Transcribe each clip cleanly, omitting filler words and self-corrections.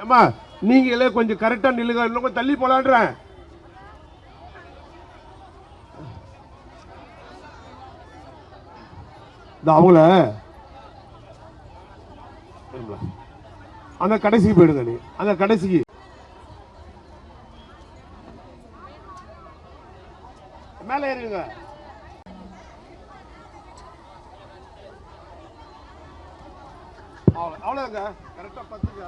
அம்மா நீங்களே கொஞ்சம் கரெக்டா நில்லுங்க, இன்னும் கொஞ்சம் தள்ளி போலான்றேன். அவங்கள அந்த கடைசிக்கு போயிடுங்க, நீ அந்த கடைசிக்கு மேல ஏறுங்க. அவ்வளவுங்க கரெக்டா பத்துங்க.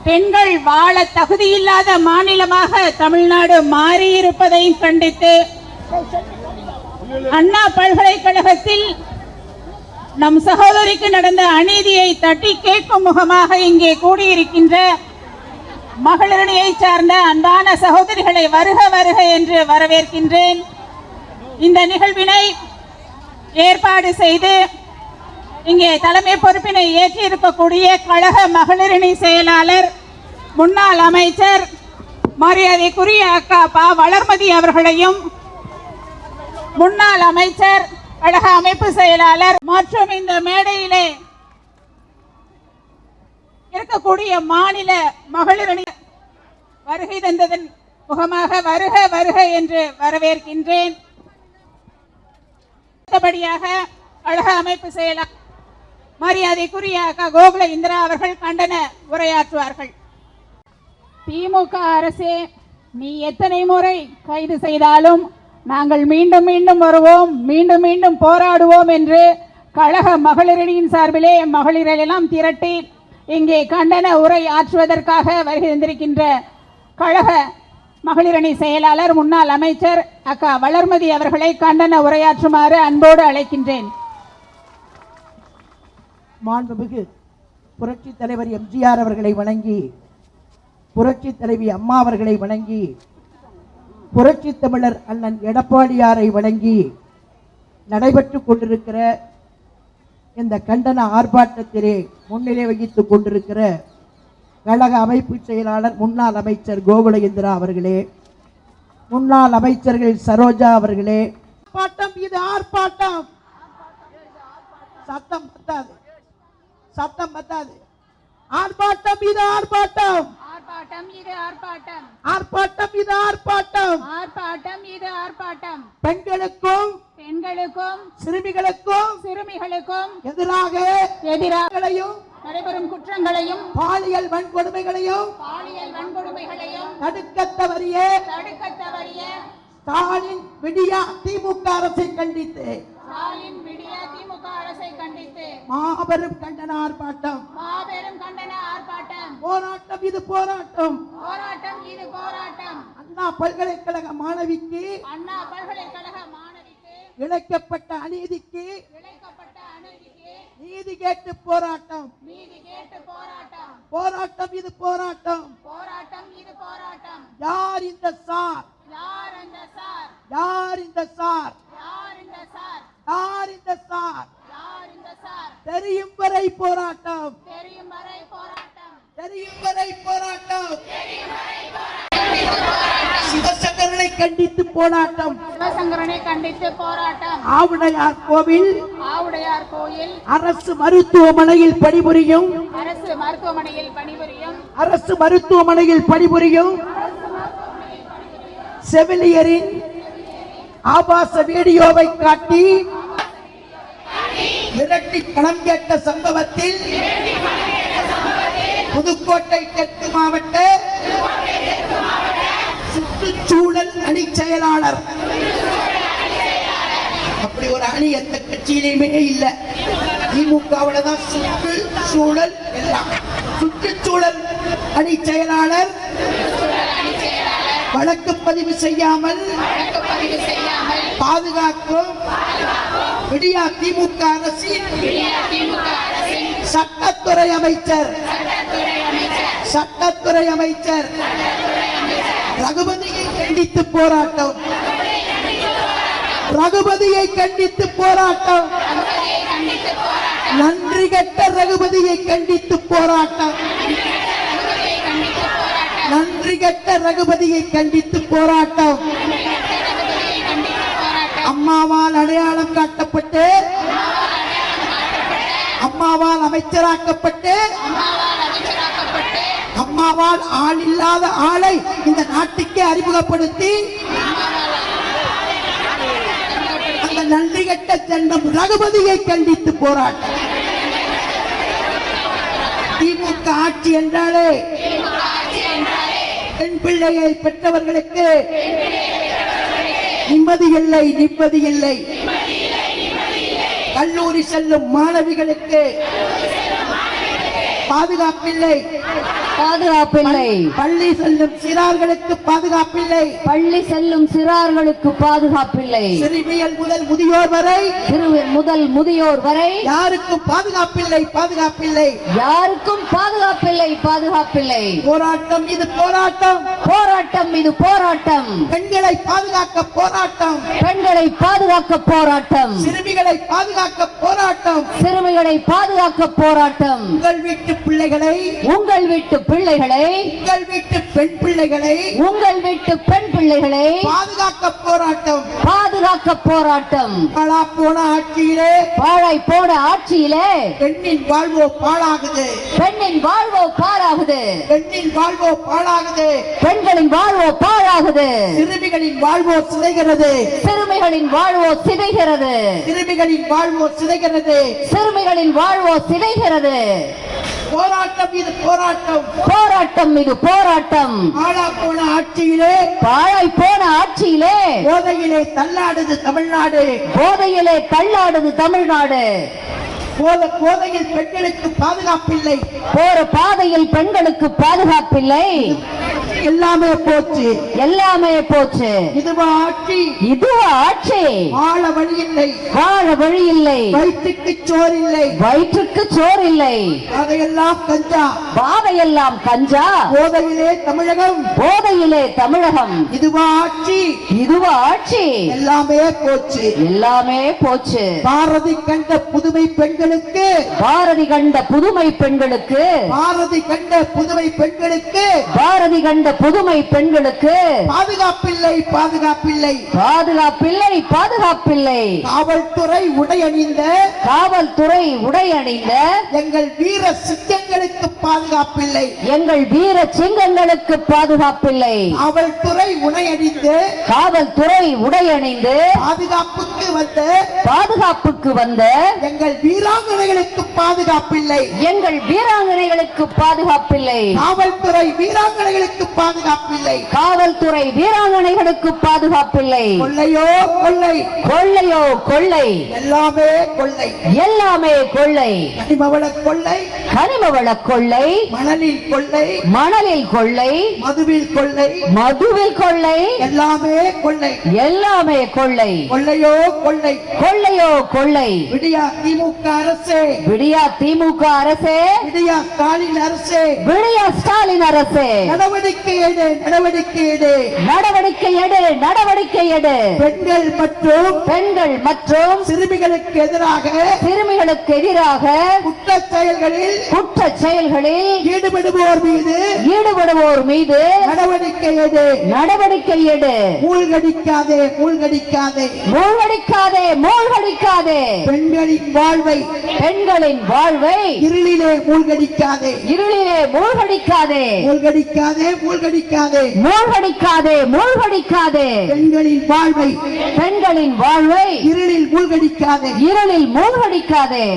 பெண்கள் வாழ தகுதியில்லாத மாநிலமாக தமிழ்நாடு மாறியிருப்பதையும் கண்டித்து அண்ணா பல்கலைக்கழகத்தில் நம் சகோதரிக்கு நடந்த அநீதியை தட்டி கேட்கும் முகமாக இங்கே கூடியிருக்கின்ற மகளிரணியை சார்ந்த அன்பான சகோதரிகளை வருக வருக என்று வரவேற்கின்றேன். இந்த நிகழ்வினை ஏற்பாடு செய்து இங்கே தலைமை பொறுப்பினை ஏற்றிருக்கக்கூடிய கழக மகளிரணி செயலாளர் முன்னாள் அமைச்சர் மரியாதைக்குரிய அக்கா பா வளர்மதி அவர்களையும், முன்னாள் அமைச்சர் கழக அமைப்பு செயலாளர் மற்றும் இந்த மேடையிலே இருக்கக்கூடிய மாநில மகளிரணி வருகை தந்ததன் முகமாக வருக வருக என்று வரவேற்கின்றேன். அடுத்தபடியாக கழக அமைப்பு செயலாளர் மரியாதைக்குரிய அக்கா கோகுல இந்திரா அவர்கள் கண்டன உரையாற்றுவார்கள். திமுக அரசே, நீ எத்தனை முறை கைது செய்தாலும் நாங்கள் மீண்டும் மீண்டும் வருவோம், மீண்டும் மீண்டும் போராடுவோம் என்று கழக மகளிரணியின் சார்பிலே மகளிரெல்லாம் திரட்டி இங்கே கண்டன உரை ஆற்றுவதற்காக வருகை தந்திருக்கின்ற கழக மகளிரணி செயலாளர் முன்னாள் அமைச்சர் அக்கா வளர்மதி அவர்களை கண்டன உரையாற்றுமாறு அன்போடு அழைக்கின்றேன். மாண்புமிகு புரட்சி தலைவர் எம்ஜிஆர் அவர்களை வணங்கி, புரட்சி தலைவி அம்மா அவர்களை வணங்கி, புரட்சி தமிழர் அண்ணன் எடப்பாடியாரை வணங்கி நடைபெற்றுக் கொண்டிருக்கிற இந்த கண்டன ஆர்ப்பாட்டத்திலே முன்னிலை வகித்துக் கொண்டிருக்கிற கழக அமைப்பு செயலாளர் முன்னாள் அமைச்சர் கோகுல இந்திரா அவர்களே, முன்னாள் அமைச்சர்கள் சரோஜா அவர்களே, ஆர்ப்பாட்டம் இது ஆர்ப்பாட்டம். சத்தம் பத்தாது, சத்தம் பத்தாது. ஆர்ப்பாட்டம் இது ஆர்ப்பாட்டம், ஆர்ப்பாட்டம் இது ஆர்ப்பாட்டம், ஆர்ப்பாட்டம் இது ஆர்ப்பாட்டம், ஆர்ப்பாட்டம் இது ஆர்ப்பாட்டம். பெண்களுக்கும் சிறுமிகளுக்கும் எதிராக நடைபெறும் குற்றங்களையும் பாலியல் வன்கொடுமைகளையும் தடுக்க தவறிய ஸ்டாலின் விடியா திமுக அரசை கண்டித்து மாபெரும் கண்டன ஆர்ப்பாட்டம், போராட்டம் இது போராட்டம். அண்ணா பல்கலைக்கழக மாணவிக்கு இழைக்கப்பட்ட அநீதிக்கு நீதி கேட்டு போராட்டம், போராட்டம் இது போராட்டம். யார் இந்த சார், யார் இந்த சார், யார் இந்த சார், தெரியும் வரை போராட்டம், தெரியும் வரை போராட்டம். சிவசங்கரனை கண்டித்து போராட்டம், ஆவுடையார் கோவில் அரசு மருத்துவமனையில் பணிபுரியும் செவிலியரின் ஆபாச வீடியோவை காட்டி மிரட்டி பணம் கேட்ட சம்பவத்தில் புதுக்கோட்டை தெற்கு மாவட்ட சுற்றுச்சூழல் அணி செயலாளர், அப்படி ஒரு அணி எந்த கட்சியிலுமே இல்ல, திமுகவுல தான் சுற்றுச்சூழல் எல்லாம். சுற்றுச்சூழல் அணி செயலாளர் வழக்கு பதிவு செய்யாமல் பாதுகாக்கும் விடியா திமுக அரசின் சட்டத்துறை அமைச்சர் ரகுபதியை கண்டித்து போராட்டம், ரகுபதியை கண்டித்து போராட்டம், நன்றி கெட்ட ரகுபதியை கண்டித்து போராட்டம், நன்றி கெட்ட ரகுபதியை கண்டித்து போராட்டம். அம்மாவால் அடையாளம் காட்டப்பட்டு அம்மாவால் அமைச்சராக்கப்பட்டு அம்மாவால் ஆள் இல்லாத ஆளை இந்த நாட்டுக்கு அறிமுகப்படுத்தி அந்த நன்றி கட்ட சென்றம் ரகுபதியை கண்டித்து போராட்டம். திமுக ஆட்சி என்றாலே பெண் பிள்ளையை பெற்றவர்களுக்கு நிம்மதி இல்லை, நிம்மதி இல்லை. கல்லூரி செல்லும் மாணவிகளுக்கு பாதுகாப்பில்லை, பாதுகாப்பில்லை. பள்ளி செல்லும் சிறார்களுக்கு பாதுகாப்பில்லை, பள்ளி செல்லும் சிறார்களுக்கு பாதுகாப்பில்லை. சிறுமியல் முதல் முதியோர் வரை, சிறுவர் முதல் முதியோர் வரை யாருக்கும் பாதுகாப்பில்லை, பாதுகாப்பில்லை. யாருக்கும் பாதுகாப்பில்லை, பாதுகாப்பில்லை. போராட்டம் இது போராட்டம், போராட்டம் இது போராட்டம். பெண்களை பாதுகாக்க போராட்டம், பெண்களை பாதுகாக்க போராட்டம். சிறுமிகளை பாதுகாக்க போராட்டம். சிறுமிகளை பாதுகாக்க போராட்டம். உங்கள் வீட்டு பிள்ளைகளை, உங்கள் வீட்டு பிள்ளைகளை, உங்கள் வீட்டு பெண் பிள்ளைகளை, உங்கள் வீட்டு பெண் பிள்ளைகளை பாதுகாக்க போராட்டம், பாதுகாக்க போராட்டம். பாழா போன ஆட்சியிலே, பாழாய் போன ஆட்சியிலே பெண்ணின் வாழ்வோ பாழாகுது, பெண்ணின் வாழ்வோ பாழாகுது, பெண்ணின் வாழ்வோ பாழாகுது, பெண்களின் வாழ்வோ பாழாகுது, சிறுமிகளின் வாழ்வோ சிதைகிறது, சிறுமிகளின் வாழ்வோ சிதைகிறது, சிறுமிகளின் வாழ்வோ சிதைகிறது. சிறுமிகளின் வாழ்வோ சிதைகிறது. போராட்டம் இது போராட்டம், போராட்டம் இது போராட்டம். பாழா போன ஆட்சியிலே, பாழாய் போன ஆட்சியிலே போதையிலே தள்ளாடுது தமிழ்நாடு, போதையிலே தள்ளாடுது தமிழ்நாடு. போதையில் பெண்களுக்கு பாதுகாப்பில்லை, போற பாதையில் பெண்களுக்கு பாதுகாப்பில்லை. எல்லாமே போச்சு, எல்லாமே போச்சு. இதுவா ஆட்சி, இதுவா ஆட்சி? வாழ வழி இல்லை, வாழ வழி இல்லை, வயிற்றுக்கு சோறு இல்லை, வயிற்றுக்கு சோறு இல்லை. அதையெல்லாம் கஞ்சா, பாதையெல்லாம் கஞ்சா, போதையிலே தமிழகம், போதையிலே தமிழகம். இதுவா ஆட்சி, இதுவா ஆட்சி? எல்லாமே போச்சு, எல்லாமே போச்சு. பாரதி கண்ட புதுமை பெண்களுக்கு, பாரதி கண்ட புதுமை பெண்களுக்கு, பாரதி கண்ட புதுமை பெண்களுக்கு, பாரதி கண்ட புதுமை பெண்களுக்கு பாதுகாப்பில்லை, பாதுகாப்பில்லை, பாதுகாப்பில்லை, பாதுகாப்பில்லை. காவல்துறை உடையணிந்த, காவல்துறை உடை அணிந்த எங்கள் வீர சிங்கங்களுக்கு பாதுகாப்பில்லை, எங்கள் வீர சிங்கங்களுக்கு பாதுகாப்பில்லை. காவல்துறை உடையணிந்து, காவல்துறை உடை அணிந்து பாதுகாப்புக்கு வந்த, பாதுகாப்புக்கு வந்த எங்கள் வீராங்கனைகளுக்கு பாதுகாப்பில்லை, எங்கள் வீராங்கனைகளுக்கு பாதுகாப்பில்லை. காவல்துறை வீராங்கனைகளுக்கு பாதுகாப்பில்லை, காவல்துறை வீராங்கனைகளுக்கு பாதுகாப்பில்லை. கொள்ளையோ கொள்ளை, கொள்ளையோ கொள்ளை, எல்லாமே கொள்ளை, எல்லாமே கொள்ளை. கனிமவள கொள்ளை, கனிமவள கொள்ளை, மணலில் கொள்ளை, மணலில் கொள்ளை, மதுவில் கொள்ளை, மதுவில் கொள்ளை, எல்லாமே கொள்ளை, எல்லாமே கொள்ளை. கொள்ளையோ கொள்ளை, கொள்ளையோ கொள்ளை. விடியா திமுக அரசே, விடியா திமுக அரசே, விடியா ஸ்டாலின் அரசே, விடியா ஸ்டாலின் அரசே, நடவடிக்கை எடு, நடவடிக்கை எடு, நடவடிக்கை எடு, நடவடிக்கை எடு. பெண்கள் மற்றும் பெண்கள் மற்றும் சிறுமிகளுக்கு எதிராக, சிறுமிகளுக்கு எதிராக குற்றச் செயல்களில் குற்றச் செயல்களில் ஈடுபடுவோர் மீது, ஈடுபடுவோர் மீது நடவடிக்கை எடு, நடவடிக்கை எடு. மூழ்கடிக்காதே, மூழ்கடிக்காதே, மூழ்கடிக்காதே, மூழ்கடிக்காதே. பெண்களின் வாழ்வை பெண்களின் வாழ்வை இருளிலே மூழ்கடிக்காதே, இருளிலே மூழ்கடிக்காதே, மூழ்கடிக்காதே, மூழ்கடிக்காதே, மூழ்கடிக்காதே, மூழ்கடிக்காதே. பெண்களின் வாழ்வை பெண்களின் வாழ்வை இருளில் மூழ்கடிக்காதே, இருளில் மூழ்கடிக்காதே.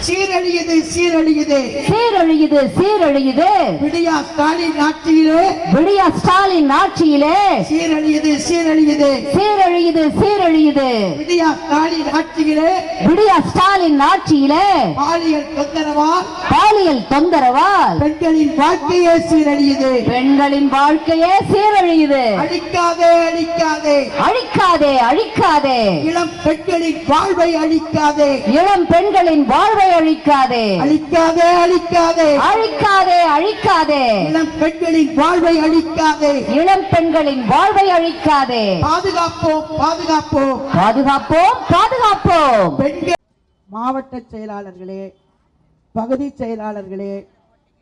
சீரழியுது, சீரழியுது, சீரழியுது, சீரழியுது. விடியா ஸ்டாலின் ஆட்சியிலே, விடியா ஸ்டாலின் ஆட்சியிலே சீரழியுது, சீரழியுது, சீரழியுது, சீரழியுது. விடியா ஸ்டாலின் ஆட்சியிலே, விடியா ஸ்டாலின் ஆட்சியிலே பாலியல் தொந்தரவால், பாலியல் தொந்தரவால் பெண்களின் வாழ்க்கையே சீரழியுது, பெண்களின் வாழ்க்கையே சீரழியுது. அழிக்காதே, அழிக்காதே, அழிக்காதே, அழிக்காதே. இளம் பெண்களின் வாழ்வை அழிக்காதே, இளம் பெண்களின் வாழ்வை அழிக்காதே, அழிக்காதே, அழிக்காதே, அழிக்காதே, அழிக்காதே. இளம் பெண்களின் வாழ்வை அழிக்காதே, இளம் பெண்களின் வாழ்வை அழிக்காதே. பாதுகாப்போம், பாதுகாப்போம், பாதுகாப்போம், பாதுகாப்போம். பெண்கள். மாவட்ட செயலாளர்களே, பகுதி செயலாளர்களே,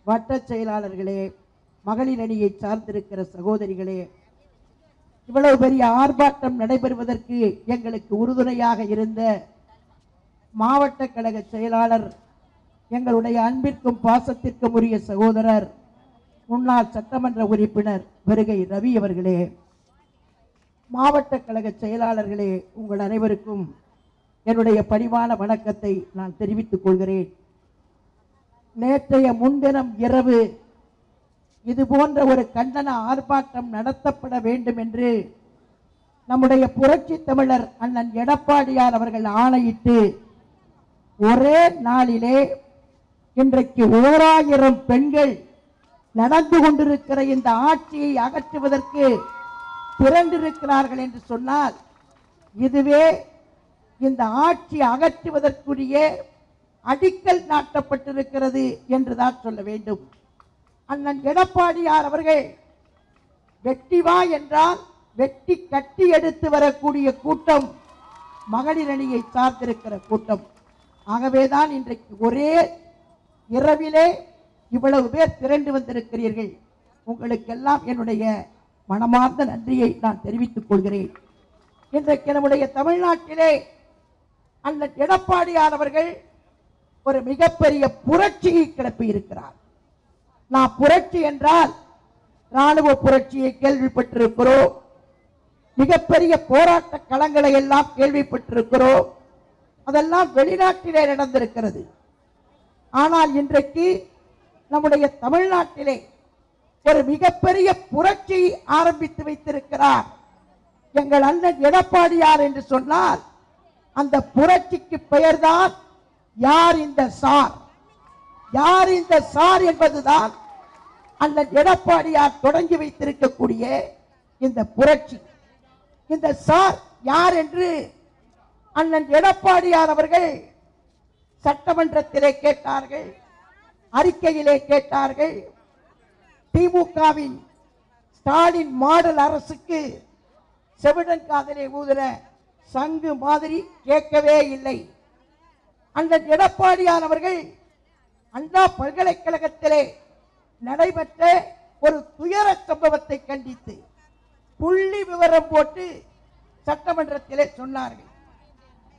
வட்ட செயலாளர்களே, மகளிர் அணியை சார்ந்திருக்கிற சகோதரிகளே, இவ்வளவு பெரிய ஆர்ப்பாட்டம் நடைபெறுவதற்கு எங்களுக்கு உறுதுணையாக இருந்த மாவட்ட கழக செயலாளர் எங்களுடைய அன்பிற்கும் பாசத்திற்கும் உரிய சகோதரர் முன்னாள் சட்டமன்ற உறுப்பினர் வருகை ரவி அவர்களே, மாவட்ட கழக செயலாளர்களே, உங்கள் அனைவருக்கும் என்னுடைய பணிவான வணக்கத்தை நான் தெரிவித்துக் கொள்கிறேன். நேற்றைய முன்தினம் இரவு இது போன்ற ஒரு கண்டன ஆர்ப்பாட்டம் நடத்தப்பட வேண்டும் என்று நம்முடைய புரட்சி தமிழர் அண்ணன் எடப்பாடியார் அவர்கள் ஆணையிட்டு ஒரே நாளிலே இன்றைக்கு 1000 பெண்கள் நடந்து கொண்டிருக்கிற இந்த ஆட்சியை அகற்றுவதற்கு திரண்டிருக்கிறார்கள் என்று சொன்னால் இதுவே இந்த ஆட்சி அகற்றுவதற்குரிய அடிக்கல் நாட்டப்பட்டிருக்கிறது என்றுதான் சொல்ல வேண்டும். அண்ணன் எடப்பாடியார் அவர்கள் வெட்டி வா என்றால் வெட்டி கட்டி எடுத்து வரக்கூடிய கூட்டம் மகளிர் அணியை சார்ந்திருக்கிற கூட்டம். ஆகவேதான் இன்றைக்கு ஒரே இரவிலே இவ்வளவு பேர் திரண்டு வந்திருக்கிறீர்கள். உங்களுக்கெல்லாம் என்னுடைய மனமார்ந்த நன்றியை நான் தெரிவித்துக் கொள்கிறேன். இன்றைக்கு நம்முடைய தமிழ்நாட்டிலே அண்ணன் எடப்பாடியார் அவர்கள் ஒரு மிகப்பெரிய புரட்சியை கிளப்பி இருக்கிறார். நான் புரட்சி என்றால் ராணுவ புரட்சியை கேள்விப்பட்டிருக்கிறோம், மிகப்பெரிய போராட்ட களங்களை எல்லாம் கேள்விப்பட்டிருக்கிறோம், அதெல்லாம் வெளிநாட்டிலே நடந்திருக்கிறது. ஆனால் இன்றைக்கு நம்முடைய தமிழ்நாட்டிலே ஒரு மிகப்பெரிய புரட்சி ஆரம்பித்து வைத்திருக்கிறார் எங்கள் அண்ணன் எடப்பாடியார் என்று சொன்னால் அந்த புரட்சிக்கு பெயர்தான் யார் இந்த சார். யார் இந்த சார் என்பதுதான் அண்ணன் எடப்பாடியார் தொடங்கி வைத்திருக்கக்கூடிய இந்த புரட்சி. இந்த சார் யார் என்று அண்ணன் எடப்பாடியார் அவர்கள் சட்டமன்றத்திலே கேட்டார்கள், அறிக்கையிலே கேட்டார்கள். திமுகவின் ஸ்டாலின் மாடல் அரசுக்கு செவிடன் காதலை ஊதுற சங்கு மாதிரி கேட்கவே இல்லை. அண்ணன் எடப்பாடியார் அவர்கள் அண்ணா பல்கலைக்கழகத்திலே நடைபெற்ற ஒரு துயர சம்பவத்தை கண்டித்து புள்ளி விவரம் போட்டு சட்டமன்றத்திலே சொன்னார்கள்.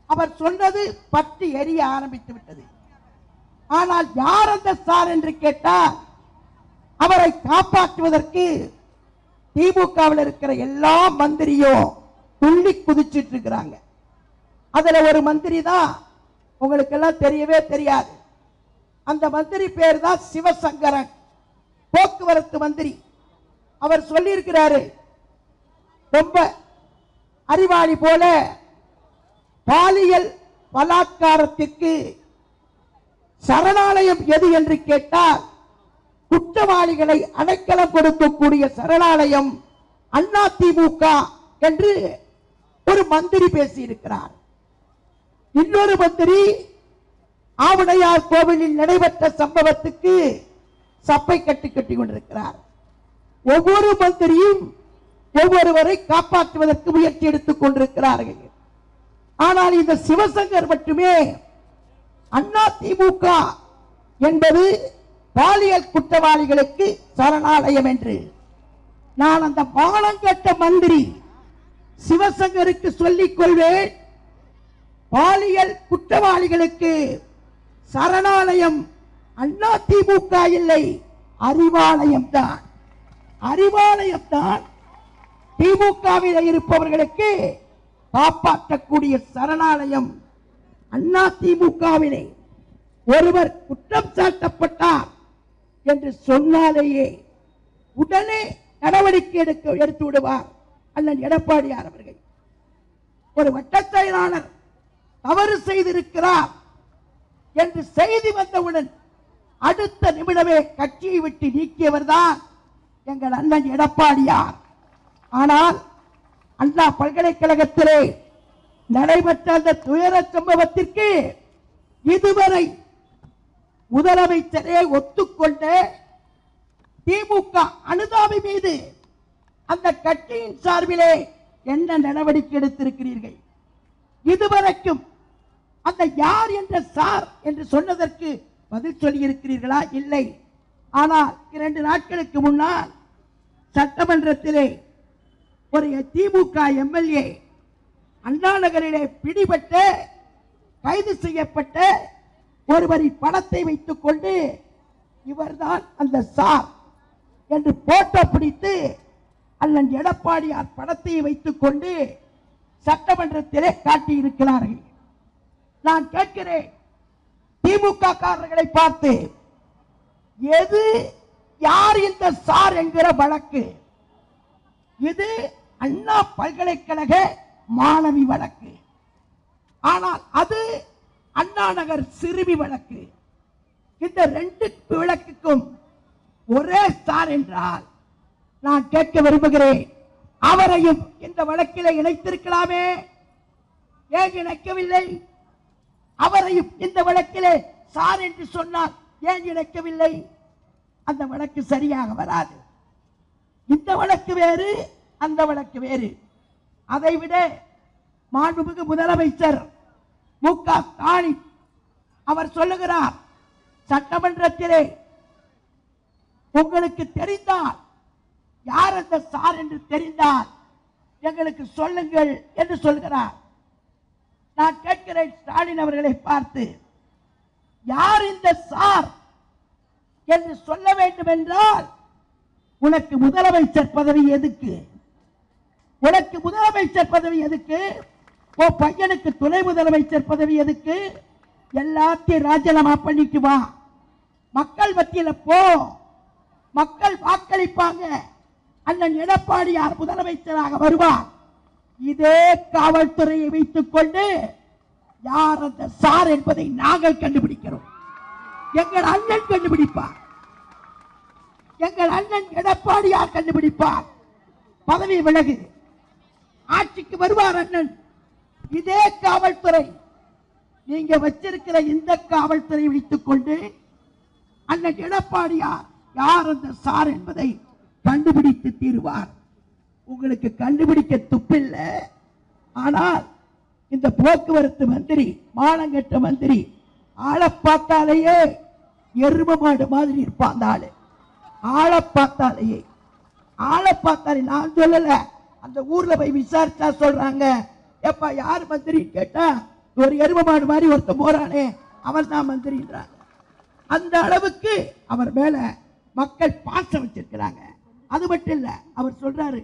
அவர் சொன்னது பற்றி எரிய ஆரம்பித்து விட்டது. ஆனால் யார் அந்த சார் என்று கேட்டால் அவரை காப்பாற்றுவதற்கு திமுகவில் இருக்கிற எல்லா மந்திரியும் துள்ளி குதிச்சிட்டு இருக்கிறாங்க. அதுல ஒரு மந்திரி தான் உங்களுக்கு எல்லாம் தெரியவே தெரியாது. அந்த மந்திரி பேர் தான் சிவசங்கரன், போக்குவரத்து மந்திரி. அவர் சொல்லி இருக்கிறாரு, ரொம்ப அறிவாளி போல, பாலியல் பலாத்காரத்திற்கு சரணாலயம் எது என்று கேட்டால் குற்றவாளிகளை அடைக்கலம் கொடுக்கக்கூடிய சரணாலயம் அதிமுக என்று ஒரு மந்திரி பேசியிருக்கிறார். இன்னொரு மந்திரி ஆவுடையார் கோவிலில் நடைபெற்ற சம்பவத்துக்கு சப்பை கட்டி கொண்டிருக்கிறார். ஒவ்வொரு மந்திரியும் ஒவ்வொருவரை காப்பாற்றுவதற்கு முயற்சி எடுத்துக் கொண்டிருக்கிறார்கள். ஆனால் இந்த சிவசங்கர் மட்டுமே அதிமுக என்பது பாலியல் குற்றவாளிகளுக்கு சரணாலயம் என்று. நான் அந்த மானங்கெட்ட மந்திரி சிவசங்கருக்கு சொல்லிக் கொள்வேன், பாலியல் குற்றவாளிகளுக்கு சரணாலயம் அதிமுக இல்லை, அறிவாலயம் தான். அறிவாலயம் தான் திமுகவில் இருப்பவர்களுக்கு காப்பாற்றக்கூடிய சரணாலயம். அதிமுகவிலே ஒருவர் குற்றம் சாட்டப்பட்டார் என்று சொன்னாலேயே உடனே நடவடிக்கை எடுத்து விடுவார் அண்ணன் எடப்பாடியார் அவர்கள். ஒரு வட்டச் செயலாளர் தவறு செய்திருக்கிறார் என்று செய்தி வந்தவுடன் அடுத்த நிமிடமே கட்சியை விட்டு நீக்கியவர் தான் எங்கள் அண்ணன் எடப்பாடியார். ஆனால் அண்ணா பல்கலைக்கழகத்திலே நடைபெற்ற அந்த துயர சம்பவத்திற்கு இதுவரை முதலமைச்சரே ஒத்துக்கொண்ட திமுக அனுதாபி மீது அந்த கட்சியின் சார்பிலே என்ன நடவடிக்கை எடுத்திருக்கிறீர்கள்? இதுவரைக்கும் அந்த யார் என்ற சார் என்று சொன்னதற்கு பதில் சொல்லி இருக்கிறீர்களா? இல்லை. ஆனால் 2 நாட்களுக்கு முன்னால் சட்டமன்றத்திலே ஒரு திமுக எம்எல்ஏ அண்ணா நகரிலே பிடிபட்ட கைது செய்யப்பட்ட ஒருவரின் படத்தை வைத்துக் கொண்டு இவர்தான் அந்த சார் என்று போட்டோ பிடித்து அண்ணன் எடப்பாடியார் படத்தை வைத்துக் கொண்டு சட்டமன்றத்திலே காட்டியிருக்கிறார்கள். நான் கேட்கிறேன், திமுக காரர்களை பார்த்து, எது யார் இந்த சார் என்கிற வழக்கு? இது அண்ணா பல்கலைக்கழக மாணவி வழக்கு. ஆனால் அது அண்ணா நகர் சிறுமி வழக்கு. இந்த ரெண்டு வழக்குக்கும் ஒரே சார் என்றால் நான் கேட்க விரும்புகிறேன், அவரையும் இந்த வழக்கிலே இணைத்திருக்கலாமே, ஏன் இணைக்கவில்லை? அவரையும் இந்த வழக்கிலே சார் என்று சொன்னால் ஏன் இணைக்கவில்லை? அந்த வழக்கு சரியாக வராது. இந்த வழக்கு வேறு, அந்த வழக்கு வேறு. அதைவிட மாண்புமிகு முதலமைச்சர் மு.க. ஸ்டாலின் அவர் சொல்லுகிறார், சட்டமன்றத்திலே உங்களுக்கு தெரிந்தால், யார் அந்த சார் என்று தெரிந்தால் எங்களுக்கு சொல்லுங்கள் என்று சொல்கிறார். நான் கேட்கிறேன் ஸ்டாலின் அவர்களை பார்த்து, யார் இந்த சார் என்று சொல்ல வேண்டும் என்றால் உனக்கு முதலமைச்சர் பதவி எதுக்கு? உனக்கு முதலமைச்சர் பதவி எதுக்கு? ஓ பையனுக்கு துணை முதலமைச்சர் பதவி எதுக்கு? எல்லாத்தையும் ராஜினாமா பண்ணிட்டு வா, மக்கள் மத்தியில போ, மக்கள் வாக்களிப்பாங்க, அண்ணன் எடப்பாடியார் முதலமைச்சராக வருவார். இதே காவல்துறையை வைத்துக் கொண்டு யார் அந்த சார் என்பதை நாங்கள் கண்டுபிடிக்கிறோம். எங்கள் அண்ணன் கண்டுபிடிப்பார், எங்கள் அண்ணன் எடப்பாடியார் கண்டுபிடிப்பார். பதவி விலகு, ஆட்சிக்கு வருவார் அண்ணன். இதே காவல்துறை, நீங்க வச்சிருக்கிற இந்த காவல்துறை வைத்துக் கொண்டு அண்ணன் எடப்பாடியார் யார் அந்த சார் என்பதை கண்டுபிடித்து தீருவார். உங்களுக்கு கண்டுபிடிக்க துப்பில்லை. ஆனால் இந்த போக்குவரத்து மந்திரி, மானங்கட்ட மந்திரி, ஆளை பார்த்தாலேயே எரும மாடு மாதிரி இருப்பான் அந்த ஆளு. ஆளை பார்த்தாலேயே, ஆளை பார்த்தாலே, நான் சொல்லல, அந்த ஊர்ல போய் விசாரிச்சா சொல்றாங்க, எப்ப யார் மந்திரி கேட்டா ஒரு எரும மாடு மாதிரி ஒருத்தன் போறானே அவன் தான் மந்திரின்றாங்க. அந்த அளவுக்கு அவர் மேல மக்கள் பாசம் வச்சிருக்கிறாங்க. அது மட்டும் இல்ல, அவர் சொல்றாரு,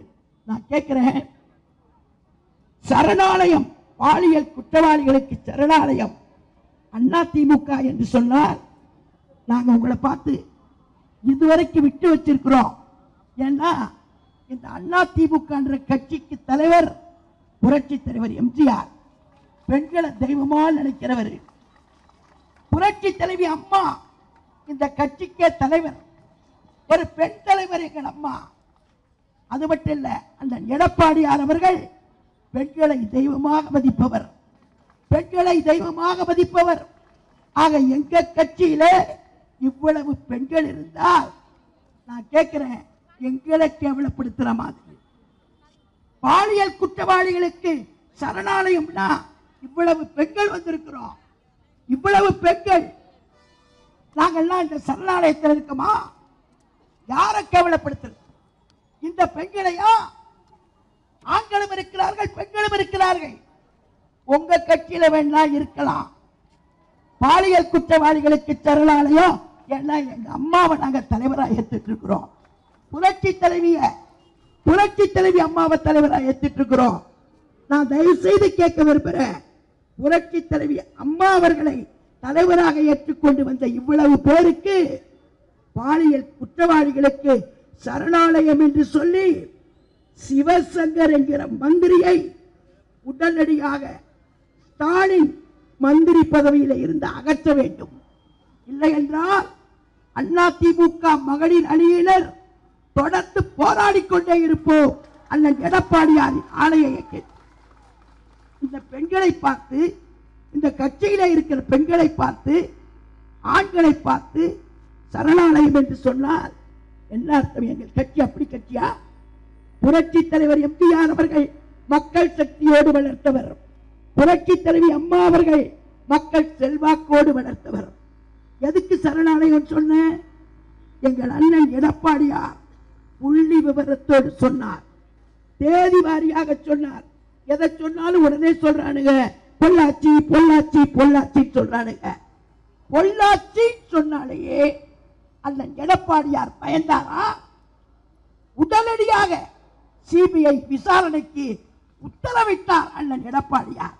நான் கேட்கிறேன், சரணாலயம், பாலியல் குற்றவாளிகளுக்கு சரணாலயம் அண்ணா திமுக என்று சொன்னார். நாங்க உங்களை பார்த்து இதுவரைக்கும் விட்டு வச்சிருக்கிறோம். ஏன்னா இந்த அண்ணா திமுக என்ற கட்சிக்கு தலைவர் புரட்சி தலைவர் எம்ஜிஆர், பெண்களை தெய்வமா நினைக்கிறவர். புரட்சி தலைவி அம்மா இந்த கட்சிக்கே தலைவர், ஒரு பெண் தலைவர் எங்கள் அம்மா. அது மட்டும் இல்ல, அந்த எடப்பாடியார் அவர்கள் பெண்களை தெய்வமாக மதிப்பவர், பெண்களை தெய்வமாக மதிப்பவர். ஆக எங்க கட்சியில இவ்வளவு பெண்கள் இருந்தால் நான் கேட்கிறேன், எங்களை கேவலப்படுத்துற மாதிரி பாலியல் குற்றவாளிகளுக்கு சரணாலயம்னா இவ்வளவு பெண்கள் வந்திருக்கிறோம், இவ்வளவு பெண்கள், நாங்கள்லாம் இந்த சரணாலயத்தில் இருக்கோமா? யாரை கேவலப்படுத்துறது? இந்த பெண்களையா? ஆண்களும் இருக்கிறார்கள், பெண்களும் இருக்கிறார்கள். உங்க கட்சியில வேணா இருக்கலாம் பாலியல் குற்றவாளிகளுக்கு சரணாலயம். ஏன்னா எங்க அம்மாவை நாங்க தலைவராக ஏத்துட்டு இருக்கிறோம், புரட்சி தலைவி அம்மாவை தலைவராக ஏத்துட்டு இருக்கிறோம். நான் தயவு செய்து கேட்க விரும்புகிறேன், புரட்சி தலைவி அம்மா அவர்களை தலைவராக ஏற்றுக்கொண்டு வந்த இவ்வளவு பேருக்கு பாலியல் குற்றவாளிகளுக்கு சரணாலயம் என்று சொல்லி சிவசங்கர் என்கிற மந்திரியை உடனடியாக ஸ்டாலின் மந்திரி பதவியில் இருந்து அகற்ற வேண்டும். இல்லை என்றால் அதிமுக மகளிர் அணியினர் தொடர்ந்து போராடிக் கொண்டே இருப்போம். அண்ணன் எடப்பாடியாரின் ஆணையை இந்த பெண்களை பார்த்து, இந்த கட்சியில இருக்கிற பெண்களை பார்த்து, ஆண்களை பார்த்து சரணாலயம் என்று சொன்னால் என்ன அர்த்தம்? எங்கள் கட்சி அப்படி கட்சியா? புரட்சி தலைவர் எம்ஜிஆர் அவர்கள் மக்கள் சக்தியோடு வளர்த்தவர், புரட்சி தலைவி அம்மா அவர்கள் மக்கள் செல்வாக்கோடு வளர்த்தவர். எதுக்கு சரணாலயம் சொன்ன? எங்கள் அண்ணன் எடப்பாடியார் புள்ளி விவரத்தோடு சொன்னார், தேதி வாரியாக சொன்னார். எதை சொன்னாலும் உடனே சொல்றானுங்க, பொள்ளாச்சி பொள்ளாச்சி பொள்ளாச்சி சொல்றானுங்க. பொள்ளாச்சி சொன்னாலேயே அண்ணன் எடப்பாடியார் பயந்தாரா? உடனடியாக சிபிஐ விசாரணைக்கு உத்தரவிட்டார் அண்ணன் எடப்பாடியார்.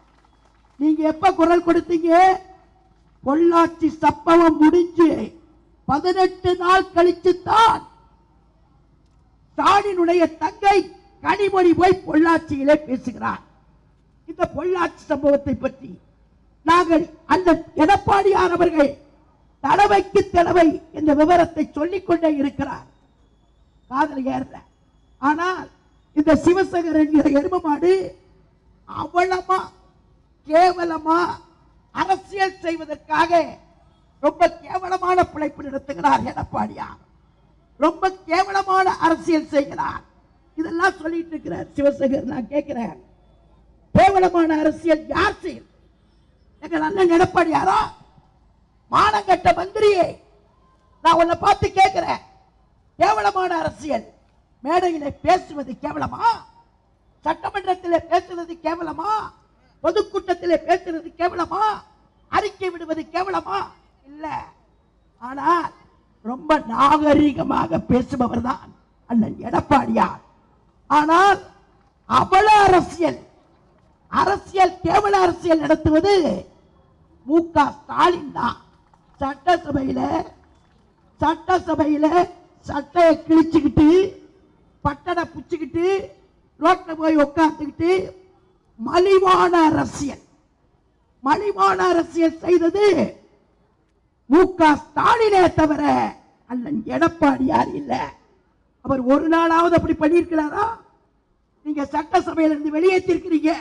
நீங்க எப்ப குரல் கொடுத்தீங்க? பொள்ளாச்சி சம்பவம் முடிஞ்சு 18 நாள் கழித்து தான் ஸ்டாலினுடைய தங்கை கனிமொழி போய் பொள்ளாச்சியிலே பேசுகிறார். இந்த பொள்ளாச்சி சம்பவத்தை பற்றி நாங்கள் அந்த எடப்பாடியார் அவர்கள் தடவைக்கு தடவை இந்த விவரத்தை சொல்லிக் கொண்டே இருக்கிறார். காதல் ஏறல. ஆனால் இந்த சிவசங்கர் என்கிற எரும மாடு அவலமா கேவலமா அரசியல் செய்வதற்காக ரொம்ப கேவலமான பிழைப்பு நடத்துகிறார் எடப்பாடியார். ரொம்ப கேவலமான அரசியல் செய்கிறார். இதெல்லாம் சொல்லிட்டு இருக்கிறார் சிவசங்கர். நான் கேட்கிறேன், கேவலமான அரசியல் யார் செய்யும்? எங்கள் அண்ணன் எடப்பாடியாரா? மானங்கட்ட மந்திரியே, நான் உன்னை பார்த்து கேட்கிறேன், கேவலமான அரசியல் மேடையிலே பேசுவது கேவலமா? சட்டமன்றத்திலே பேசுவது கேவலமா? பொதுக்கூட்டத்திலே பேசுவது கேவலமா? அறிக்கை விடுவது கேவலமா? இல்ல. ஆனால் ரொம்ப நாகரிகமாக பேசுபவர் தான் அண்ணன் எடப்பாடியார். ஆனால் அவல அரசியல், அரசியல் கேவல அரசியல் நடத்துவது மு.க. ஸ்டாலின் தான். சட்டசபையில சட்டையை கிழிச்சுக்கிட்டு பட்டனை புச்சுக்கிட்டு ரோட்ல போய் உட்கார்ந்துக்கிட்டு மலிவான அரசியல் செய்தது மு.க. ஸ்டாலினே தவிர அண்ணன் எடப்பாடியார் இல்ல. அவர் ஒரு நாளாவது அப்படி பண்ணியிருக்கிறாரா? நீங்க சட்டசபையில இருந்து வெளியேற்றிருக்கிறீங்க.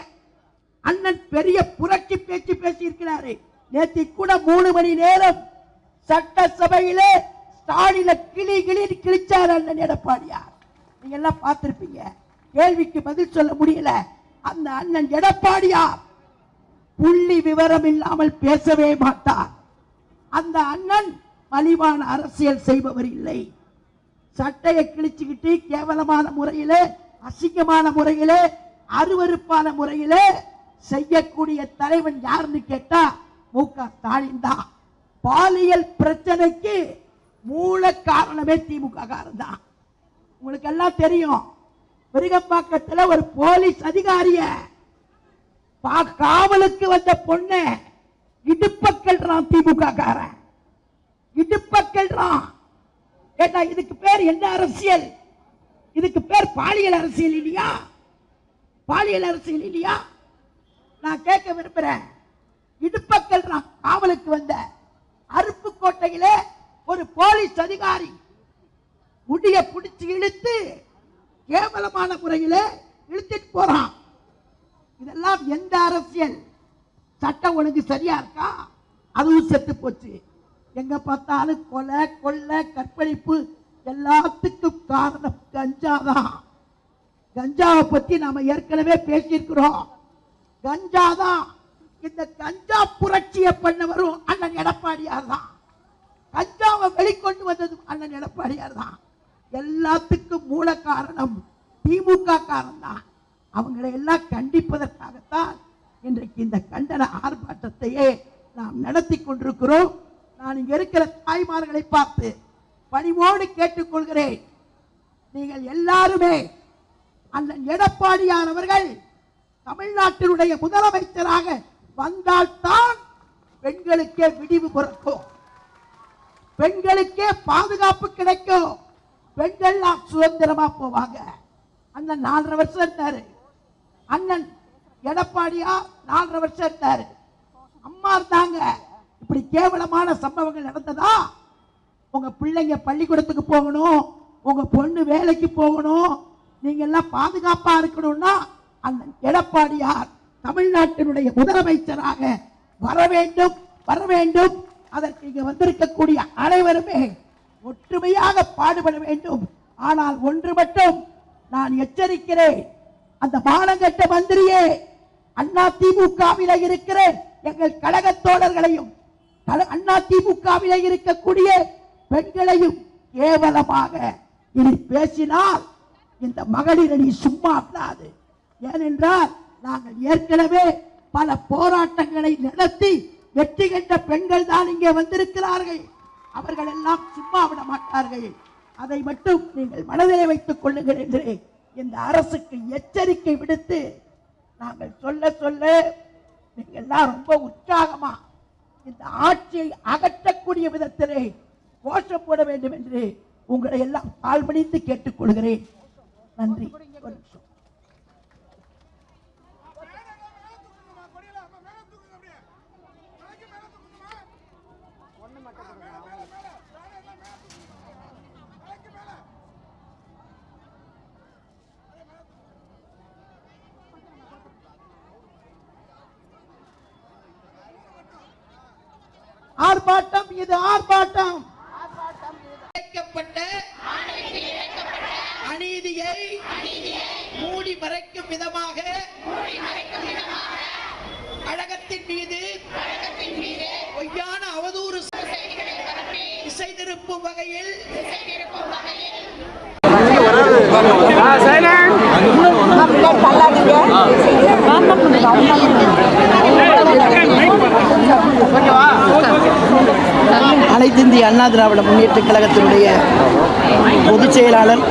அண்ணன் பெரிய புரட்சி பேச்சு பேசி இருக்கிறாரு. நேற்று கூட 3 மணி நேரம் சட்டசபையிலே ஸ்டாலின கிழிச்சார் அண்ணன் எடப்பாடியார். நீங்க எல்லாம் பார்த்திருப்பீங்க. கேள்விக்கு பதில் சொல்ல முடியல. அந்த அண்ணன் எடப்பாடியார் புள்ளி விவரம் இல்லாமல் பேசவே மாட்டார். அந்த அண்ணன் மலிவான அரசியல் செய்பவர் இல்லை. சட்டையை கிழிச்சுக்கிட்டு கேவலமான முறையிலே, அசிங்கமான முறையிலே, அருவருப்பான முறையிலே செய்யக்கூடிய தலைவன் யாருன்னு கேட்டா மு.க. ஸ்டாலின் தான். பாலியல் பிரச்சனைக்கு மூல காரணமே திமுக காரன் தான். உங்களுக்கு எல்லாம் தெரியும். விருகம்பாக்கத்தில் ஒரு போலீஸ் அதிகாரிய காவலுக்கு வந்த பொண்ணு இடுப்பக்கல்றான் திமுக காரன். இடுப்பக்கல்றான். கேட்டா இதுக்கு பேர் என்ன அரசியல்? இதுக்கு பேர் பாலியல் அரசியல் இல்லையா? பாலியல் அரசியல் இல்லையா? நான் கேட்க விரும்புறேன். இடுப்பக்கல்றான் காவலுக்கு வந்த அருப்புக்கோட்டையிலே ஒரு போலீஸ் அதிகாரி முடிய பிடிச்சு இழுத்து கேவலமான முறையிலே இழுத்துட்டு போறான். இதெல்லாம் எந்த அரசியல்? சட்டம் ஒழுங்கு சரியா இருக்கா? அதுவும் செத்து போச்சு. எங்க பார்த்தாலும் கொலை, கொள்ளை, கற்பழிப்பு எல்லாத்துக்கும் காரணம் கஞ்சாதான். கஞ்சாவை பத்தி நாம ஏற்கனவே பேசியிருக்கிறோம். கஞ்சாதான். இந்த கஞ்சா புரட்சியை பண்ணவரும் அண்ணன் எடப்பாடியார் தான். கஞ்சாவை வெளிக்கொண்டு வந்ததும் அண்ணன் எடப்பாடியார் தான். எல்லாத்துக்கும் மூல காரணம் திமுக காரணம் தான். அவங்களை எல்லாம் கண்டிப்பதற்காகத்தான் இன்றைக்கு இந்த கண்டன ஆர்ப்பாட்டத்தையே நாம் நடத்தி கொண்டிருக்கிறோம். நான் இங்க இருக்கிற தாய்மார்களை பார்த்து பணிவோடு கேட்டுக்கொள்கிறேன். நீங்கள் எல்லாருமே அண்ணன் எடப்பாடியார் அவர்கள் தமிழ்நாட்டினுடைய முதலமைச்சராக வந்தால்தான் பெண்களுக்கே விடிவு பிறக்கும், பெண்களுக்கே பாதுகாப்பு கிடைக்கும், பெண்கள் சுதந்திரமா போவாங்க. அண்ணன் 4.5 வருஷம் இருந்தாரு. அண்ணன் எடப்பாடியா 4.5 வருஷம் இருந்தாரு. அம்மா இருந்தாங்க. இப்படி கேவலமான சம்பவங்கள் நடந்ததா? உங்க பிள்ளைங்க பள்ளிக்கூடத்துக்கு போகணும், உங்க பொண்ணு வேலைக்கு போகணும், நீங்க எல்லாம் பாதுகாப்பா இருக்கணும்னா அண்ணன் எடப்பாடியார் தமிழ்நாட்டினுடைய முதலமைச்சராக வர வேண்டும், வர வேண்டும். அதற்கு இங்க வந்திருக்கக்கூடிய அனைவருமே ஒற்றுமையாக பாடுபட வேண்டும். ஆனால் ஒன்று மட்டும் நான் எச்சரிக்கிறேன். அந்த மானங்கட்ட மந்திரியே, அண்ணா திமுகவில இருக்கிற எங்கள் கழக தோழர்களையும் அண்ணா திமுகவில இருக்கக்கூடிய பெண்களையும் கேவலமாக இனி பேசினால் இந்த மகளிர் அணி சும்மா விடாது. ஏனென்றால் நாங்கள் ஏற்கனவே பல போராட்டங்களை நடத்தி வெற்றி கண்ட பெண்கள் தான் இங்கே வந்திருக்கிறார்கள். அவர்கள் எல்லாம் சும்மா விட மாட்டார்கள். அதை மட்டும் நீங்கள் மனதிலே வைத்துக் கொள்ளுங்கள் என்று இந்த அரசுக்கு எச்சரிக்கை விடுத்து நாங்கள் சொல்ல சொல்ல நீங்கள் எல்லாம் ரொம்ப உற்சாகமா இந்த ஆட்சியை அகற்றக்கூடிய விதத்திலே கோஷம் போட வேண்டும் என்று உங்களை எல்லாம் தாழ்பணிந்து கேட்டுக்கொள்கிறேன். நன்றி. ஆர்ப்பாட்டம், இது ஆர்ப்பாட்டம். அநீதியை மூடி மறைக்கும் விதமாக கழகத்தின் மீது பொய்யான அவதூறு திசை திருப்பும் வகையில் அனைத்து இந்திய அண்ணா திராவிட முன்னேற்ற கழகத்தினுடைய பொதுச் செயலாளர்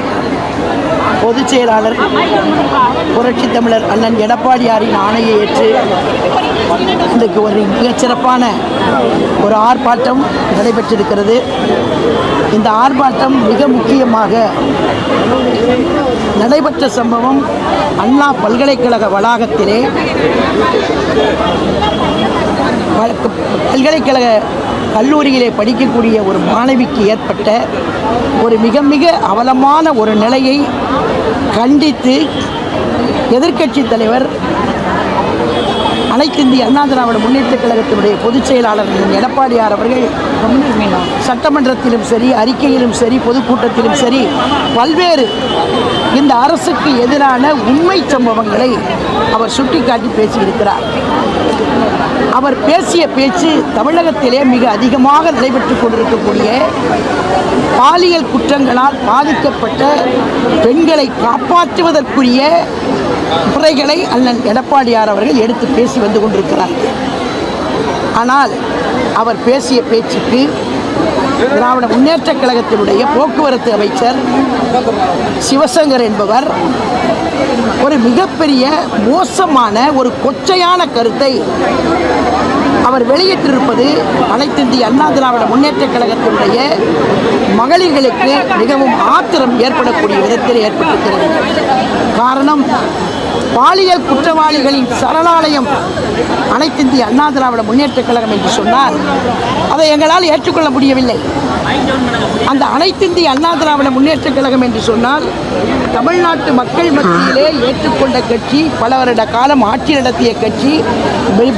புரட்சி தமிழர் அண்ணன் எடப்பாடியாரின் ஆணையை ஏற்று இன்றைக்கு ஒரு மிகச்சிறப்பான ஒரு ஆர்ப்பாட்டம் நடைபெற்றிருக்கிறது. இந்த ஆர்ப்பாட்டம் மிக முக்கியமாக நடைபெற்ற சம்பவம் அண்ணா பல்கலைக்கழக வளாகத்திலே பல்கலைக்கழக கல்லூரியிலே படிக்கக்கூடிய ஒரு மாணவிக்கு ஏற்பட்ட ஒரு மிக மிக அவலமான ஒரு நிலையை கண்டித்து எதிர்க்கட்சி தலைவர் அனைத்து இந்திய அண்ணா திராவிட முன்னேற்ற கழகத்தினுடைய பொதுச் செயலாளர் எடப்பாடியார் அவர்கள் சட்டமன்றத்திலும் சரி, அறிக்கையிலும் சரி, பொதுக்கூட்டத்திலும் சரி பல்வேறு இந்த அரசுக்கு எதிரான உண்மை சம்பவங்களை அவர் சுட்டிக்காட்டி பேசியிருக்கிறார். அவர் பேசிய பேச்சு தமிழகத்திலே மிக அதிகமாக நடைபெற்றுக் கொண்டிருக்கக்கூடிய பாலியல் குற்றங்களால் பாதிக்கப்பட்ட பெண்களை காப்பாற்றுவதற்குரிய முறைகளை அண்ணன் எடப்பாடியார் அவர்கள் எடுத்து பேசி வந்து கொண்டிருக்கிறார். ஆனால் அவர் பேசிய பேச்சுக்கு திராவிட முன்னேற்ற கழகத்தினுடைய போக்குவரத்து அமைச்சர் சிவசங்கர் என்பவர் ஒரு மிகப்பெரிய மோசமான ஒரு கொச்சையான கருத்தை அவர் வெளியிட்டிருப்பது அனைத்து இந்திய அண்ணா திராவிட முன்னேற்ற கழகத்தினுடைய மகளிர்களுக்கு மிகவும் ஆத்திரம் ஏற்படக்கூடிய விதத்தில் ஏற்பட்டிருக்கிறது. காரணம், பாலியல் குற்றவாளிகளின் சரணாலயம் அனைத்து இந்திய அண்ணா திராவிட முன்னேற்ற கழகம் என்று சொன்னால் அதை எங்களால் ஏற்றுக்கொள்ள முடியவில்லை. அந்த அனைத்து இந்திய அண்ணா திராவிட முன்னேற்ற கழகம் என்று சொன்னால் தமிழ்நாட்டு மக்கள் மத்தியிலே ஏற்றுக்கொண்ட கட்சி, பல வருட காலம் ஆட்சி நடத்திய கட்சி,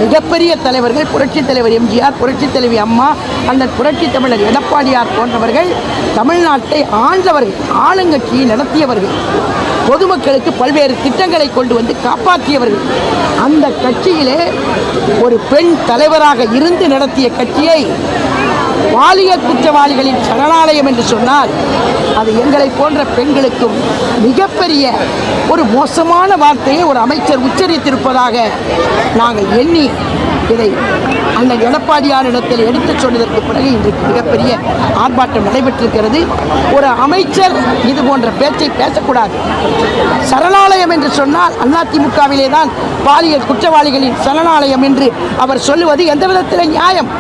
மிகப்பெரிய தலைவர்கள் புரட்சித் தலைவர் எம்ஜிஆர், புரட்சித் தலைவி அம்மா, அண்ணன் புரட்சி தமிழர் எடப்பாடியார் போன்றவர்கள் தமிழ்நாட்டை ஆண்டவர்கள், ஆளுங்கட்சியை நடத்தியவர்கள், பொதுமக்களுக்கு பல்வேறு திட்டங்களை கொண்டு வந்து காப்பாற்றியவர்கள். அந்த கட்சியிலே ஒரு பெண் தலைவராக இருந்து நடத்திய கட்சியை பாலியல் குற்றவாளிகளின் சரணாலயம் என்று சொன்னால் அது எங்களை போன்ற பெண்களுக்கும் மிகப்பெரிய ஒரு மோசமான வார்த்தையை ஒரு அமைச்சர் உச்சரித்திருப்பதாக நாங்கள் எண்ணி இதை அந்த எடப்பாடியாரிடத்தில் எடுத்துச் சொன்னதற்கு பிறகு இன்றைக்கு மிகப்பெரிய ஆர்ப்பாட்டம் நடைபெற்றிருக்கிறது. ஒரு அமைச்சர் இது போன்ற பேச்சை பேசக்கூடாது. சரணாலயம் என்று சொன்னால் அதிமுகவிலே தான் பாலியல் குற்றவாளிகளின் சரணாலயம் என்று அவர் சொல்லுவது எந்த விதத்திலே நியாயம்?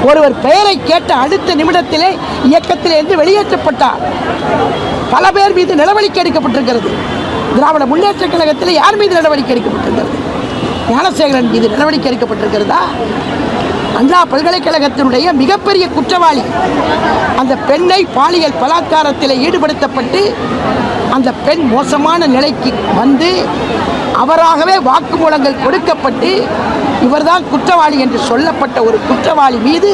ஒருவர் பெயரை கேட்ட அடுத்த நிமிடத்திலே இயக்கத்திலிருந்து வெளியேற்றப்பட்டார். பல பேர் மீது நடவடிக்கை எடுக்கப்பட்டிருக்கிறது. திராவிட முன்னேற்ற கழகத்தில் யார் மீது நடவடிக்கை எடுக்கப்பட்டிருக்கிறது? ஞானசேகரன் மீது நடவடிக்கை எடுக்கப்பட்டிருக்கிறதா? அண்ணா பல்கலைக்கழகத்தினுடைய மிகப்பெரிய குற்றவாளி அந்த பெண்ணை பாலியல் பலாத்காரத்தில் ஈடுபடுத்தப்பட்டு அந்த பெண் மோசமான நிலைக்கு வந்து அவராகவே வாக்குமூலங்கள் கொடுக்கப்பட்டு இவர்தான் குற்றவாளி என்று சொல்லப்பட்ட ஒரு குற்றவாளி மீது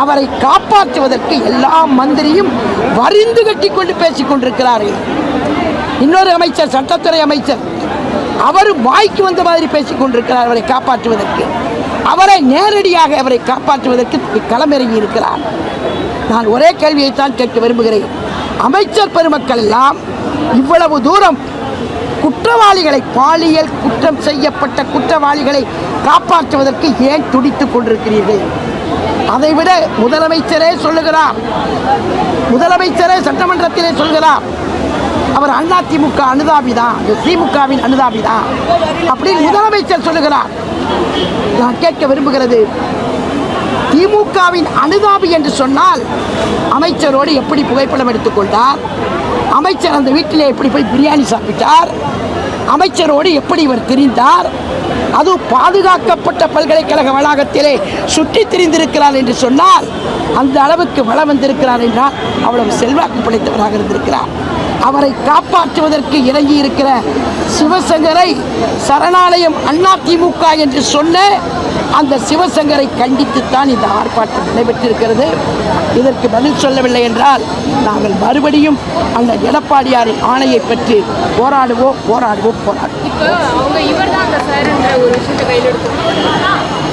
அவரை காப்பாற்றுவதற்கு எல்லா மந்திரியும் வரிந்து கட்டி கொண்டு பேசிக் கொண்டிருக்கிறார்கள். இன்னொரு அமைச்சர், சட்டத்துறை அமைச்சர், அவர் வாய்க்கு வந்த மாதிரி பேசிக் கொண்டிருக்கிறார் அவரை காப்பாற்றுவதற்கு. அவரை நேரடியாக அவரை காப்பாற்றுவதற்கு களமிறங்கி இருக்கிறார். நான் ஒரே கேள்வியைத்தான் கேட்க விரும்புகிறேன். அமைச்சர் பெருமக்கள் எல்லாம் இவ்வளவு தூரம் குற்றவாளிகளை, பாலியல் குற்றம் செய்யப்பட்ட குற்றவாளிகளை காப்பாற்றுவதற்கு ஏன் துடித்துக் கொண்டிருக்கிறீர்கள்? அதைவிட முதலமைச்சரே சொல்லுகிறார், முதலமைச்சரே சட்டமன்றத்திலே சொல்கிறார், அவர் அதிமுக அனுதாபிதான், திமுகவின் அனுதாபிதான் அப்படின்னு முதலமைச்சர் சொல்லுகிறார். நான் கேட்க விரும்புகிறது, திமுகவின் அனுதாபி என்று சொன்னால் அமைச்சரோடு எப்படி புகைப்படம் எடுத்துக்கொண்டார்? அமைச்சர் அந்த வீட்டிலே எப்படி போய் பிரியாணி சாப்பிட்டார்? அமைச்சரோடு எப்படி இவர் திரிந்தார்? அதுவும் பாதுகாக்கப்பட்ட பல்கலைக்கழக வளாகத்திலே சுற்றி திரிந்திருக்கிறார் என்று சொன்னால் அந்த அளவுக்கு வளம் வந்திருக்கிறார் என்றால் அவ்வளவு செல்வாக்கு படைத்தவராக இருந்திருக்கிறார். அவரை காப்பாற்றுவதற்கு இறங்கி இருக்கிற சிவசங்கரை சரணாலயம் அதிமுக என்று சொன்ன அந்த சிவசங்கரை கண்டித்துத்தான் இந்த ஆர்ப்பாட்டம் நடைபெற்றிருக்கிறது. இதற்கு பதில் சொல்லவில்லை என்றால் நாங்கள் மறுபடியும் அந்த எடப்பாடியாரின் ஆணையை பற்றி போராடுவோம்.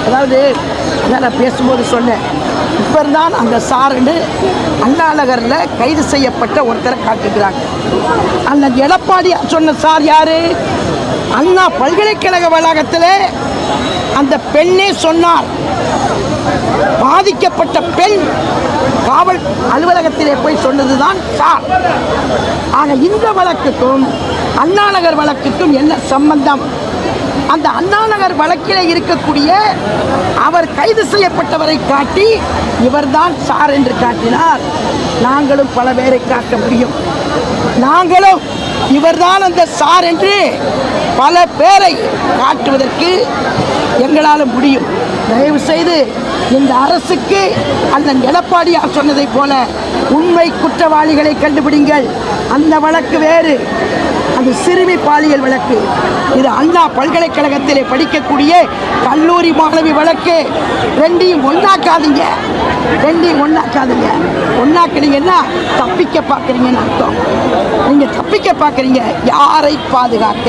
அதாவது நான் பேசும்போது சொன்னேன், இவர் தான் அந்த சாருன்னு அண்ணா நகரில் கைது செய்யப்பட்ட ஒருத்தரை காட்டுகிறாங்க. அந்த எடப்பாடியார் சொன்ன சார் யாரு? அண்ணா பல்கலைக்கழக வளாகத்தில் அந்த பெண்ணே சொன்னார், பாதிக்கப்பட்ட பெண் காவல் அலுவலகத்திலே போய் சொன்னதுதான் சார். ஆக இந்த வழக்குக்கும் அண்ணா நகர் வழக்குக்கும் என்ன சம்பந்தம்? அந்த அண்ணா நகர் வழக்கிலே இருக்கக்கூடிய அவர் கைது செய்யப்பட்டவரை காட்டி இவர்தான் சார் என்று காட்டினார். நாங்களும் பல பேரை காட்ட முடியும். நாங்களும் இவர்தான் அந்த சார் என்று பல பேரை காட்டுவதற்கு எங்களால் முடியும். தயவு செய்து இந்த அரசுக்கு அண்ணன் எடப்பாடியார் சொன்னதை போல உண்மை குற்றவாளிகளை கண்டுபிடிங்கள். அந்த வழக்கு வேறு, அது சிறுமி பாலியல் வழக்கு. இது அண்ணா பல்கலைக்கழகத்திலே படிக்கக்கூடிய கல்லூரி மாணவி வழக்கு. ரெண்டையும் ஒன்னாக்காதீங்க. ஒன்னாக்குனீங்கன்னா தப்பிக்க பார்க்குறீங்கன்னு அர்த்தம். நீங்கள் தப்பிக்க பார்க்குறீங்க. யாரை பாதுகாக்க?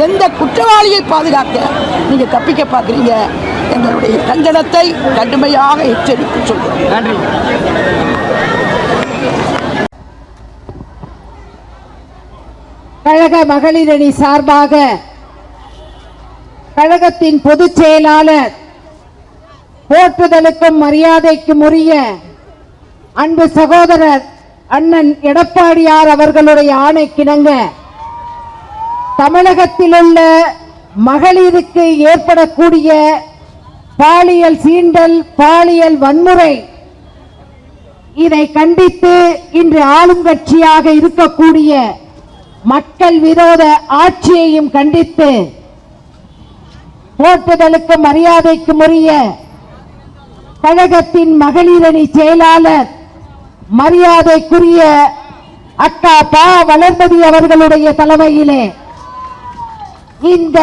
எந்த குற்றவாளியை பாதுகாக்க நீங்கள் தப்பிக்க பார்க்குறீங்க? எங்களுடைய கண்டனத்தை கடுமையாக எச்சரித்து சொல்கிறோம். நன்றி. கழக மகளிர் அணி சார்பாக கழகத்தின் பொதுச் செயலாளர் போற்றுதலுக்கும் மரியாதைக்கும் உரிய அன்பு சகோதரர் அண்ணன் எடப்பாடியார் அவர்களுடைய ஆணைக்கிணங்க தமிழகத்தில் உள்ள மகளிருக்கு ஏற்படக்கூடிய பாலியல் சீண்டல், பாலியல் வன்முறை, இதை கண்டித்து இன்று ஆளுங்கட்சியாக இருக்கக்கூடிய மக்கள் விரோத ஆட்சியையும் கண்டித்து போற்றுதலுக்கு மரியாதைக்கும் உரிய கழகத்தின் மகளிர் அணி செயலாளர் மரியாதைக்குரிய அக்கா பா வளர்மதி அவர்களுடைய தலைமையிலே இந்த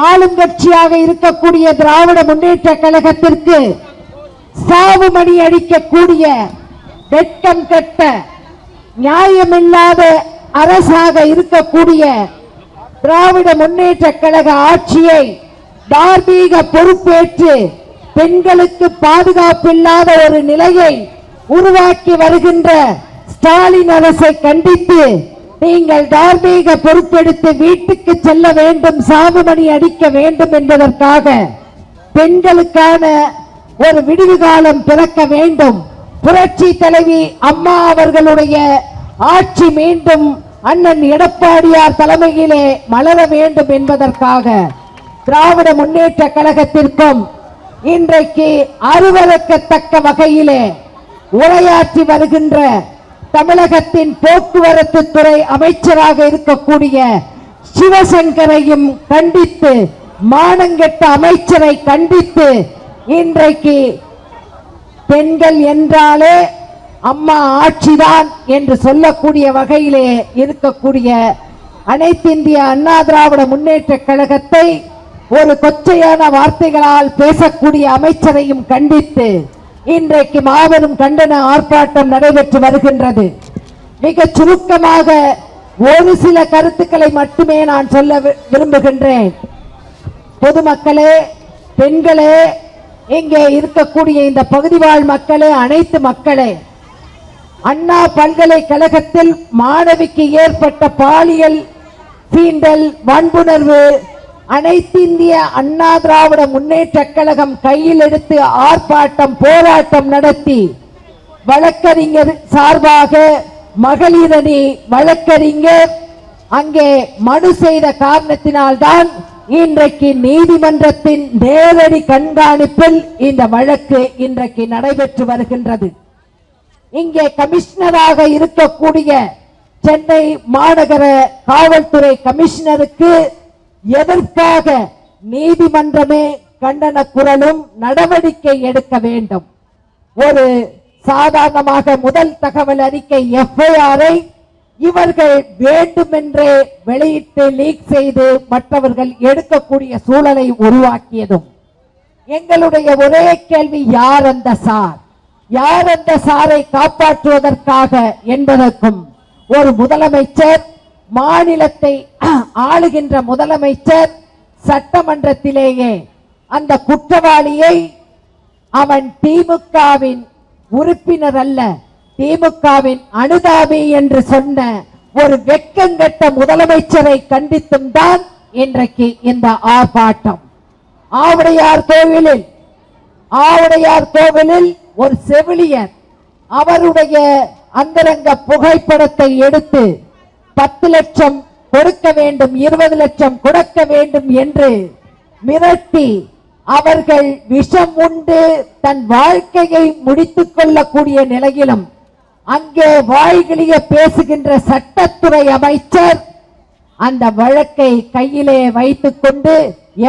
ஆளுங்கட்சியாக இருக்கக்கூடிய திராவிட முன்னேற்ற கழகத்திற்கு சாவு மணி அடிக்கக்கூடிய வெட்கம் கெட்ட நியாயமில்லாத அரசாக இருக்கக்கூடிய திராவிட முன்னேற்ற கழக ஆட்சியை தார்மீக பொறுப்பேற்று பெண்களுக்கு பாதுகாப்பில்லாத ஒரு நிலையை உருவாக்கி வருகின்ற ஸ்டாலின் அரசை கண்டித்து நீங்கள் தார்மீக பொறுப்பெடுத்து வீட்டுக்கு செல்ல வேண்டும், சாவுமணி அடிக்க வேண்டும் என்பதற்காக பெண்களுக்கான ஒரு விடுவு காலம் பிறக்க வேண்டும். புரட்சி தலைவி அம்மா அவர்களுடைய ஆட்சி மீண்டும் அண்ணன் எடப்பாடியார் தலைமையிலே மலர வேண்டும் என்பதற்காக திராவிட முன்னேற்ற கழகத்திற்கும் இன்றைக்கு அருவருக்கத்தக்க வகையிலே உரையாற்றி வருகின்ற தமிழகத்தின் போக்குவரத்து துறை அமைச்சராக இருக்கக்கூடிய சிவசங்கரையும் கண்டித்து, மானங்கெட்ட அமைச்சரை கண்டித்து, இன்றைக்கு பெண்கள் என்றாலே அம்மா ஆட்சிதான் என்று சொல்லக்கூடிய வகையிலே இருக்கக்கூடிய அனைத்திந்திய அண்ணா திராவிட முன்னேற்ற கழகத்தை ஒரு கொச்சையான வார்த்தைகளால் பேசக்கூடிய அமைச்சரையும் கண்டித்து இன்றைக்கு மாபெரும் கண்டன ஆர்ப்பாட்டம் நடைபெற்று வருகின்றது. மிக சுருக்கமாக ஒரு சில கருத்துக்களை மட்டுமே நான் சொல்ல விரும்புகின்றேன். பொதுமக்களே, பெண்களே, இங்கே இருக்கக்கூடிய இந்த பகுதி வாழ் மக்களே, அனைத்து மக்களே, அண்ணா பல்கலைக்கழகத்தில் மாணவிக்கு ஏற்பட்ட பாலியல் சீண்டல், வன்புணர்வு, அனைத்திந்திய அண்ணா திராவிட முன்னேற்றக் கழகம் கையில் எடுத்து ஆர்ப்பாட்டம் போராட்டம் நடத்தி வழக்கறிஞர் சார்பாக மகளிரணி வழக்கறிஞர் அங்கே மனு செய்த காரணத்தினால்தான் இன்றைக்கு நீதிமன்றத்தின் நேரடி கண்காணிப்பில் இந்த வழக்கு இன்றைக்கு நடைபெற்று வருகின்றது. இங்கே கமிஷனராக இருக்கக்கூடிய சென்னை மாநகர காவல்துறை கமிஷனருக்கு எதற்காக நீதிமன்றமே கண்டன குரலும் நடவடிக்கை எடுக்க வேண்டும். ஒரு சாதாரணமாக முதல் தகவல் அறிக்கை எஃப்ஐஆரை இவர்கள் வேண்டுமென்றே வெளியிட்டு லீக் செய்து மற்றவர்கள் எடுக்கக்கூடிய சூழலை உருவாக்கியதும் எங்களுடைய ஒரே கேள்வி, யார் அந்த சார், யார் அந்த சாரை காப்பாற்றுவதற்காக என்பதற்கும் ஒரு முதலமைச்சர், மாநிலத்தை ஆளுகின்ற முதலமைச்சர் சட்டமன்றத்திலேயே அந்த குற்றவாளியை அவன் திமுகவின் உறுப்பினர் அல்ல, திமுகவின் அனுதாபி என்று சொன்ன ஒரு வெட்கங்கெட்ட முதலமைச்சரை கண்டித்தும் தான் இன்றைக்கு இந்த ஆர்ப்பாட்டம். ஆவுடையார் கோவிலில் ஒரு செவிலியர் அவருடைய அந்தரங்க புகைப்படத்தை எடுத்து 10 லட்சம் கொடுக்க வேண்டும், 20 லட்சம் கொடுக்க வேண்டும் என்று மிரட்டி அவர்கள் விஷம் உண்டு தன் வாழ்க்கையை முடித்துக் கொள்ளக்கூடிய நிலையிலும் அங்கே வாய்கிழிய பேசுகின்ற சட்டத்துறை அமைச்சர் அந்த வழக்கை கையிலே வைத்துக் கொண்டு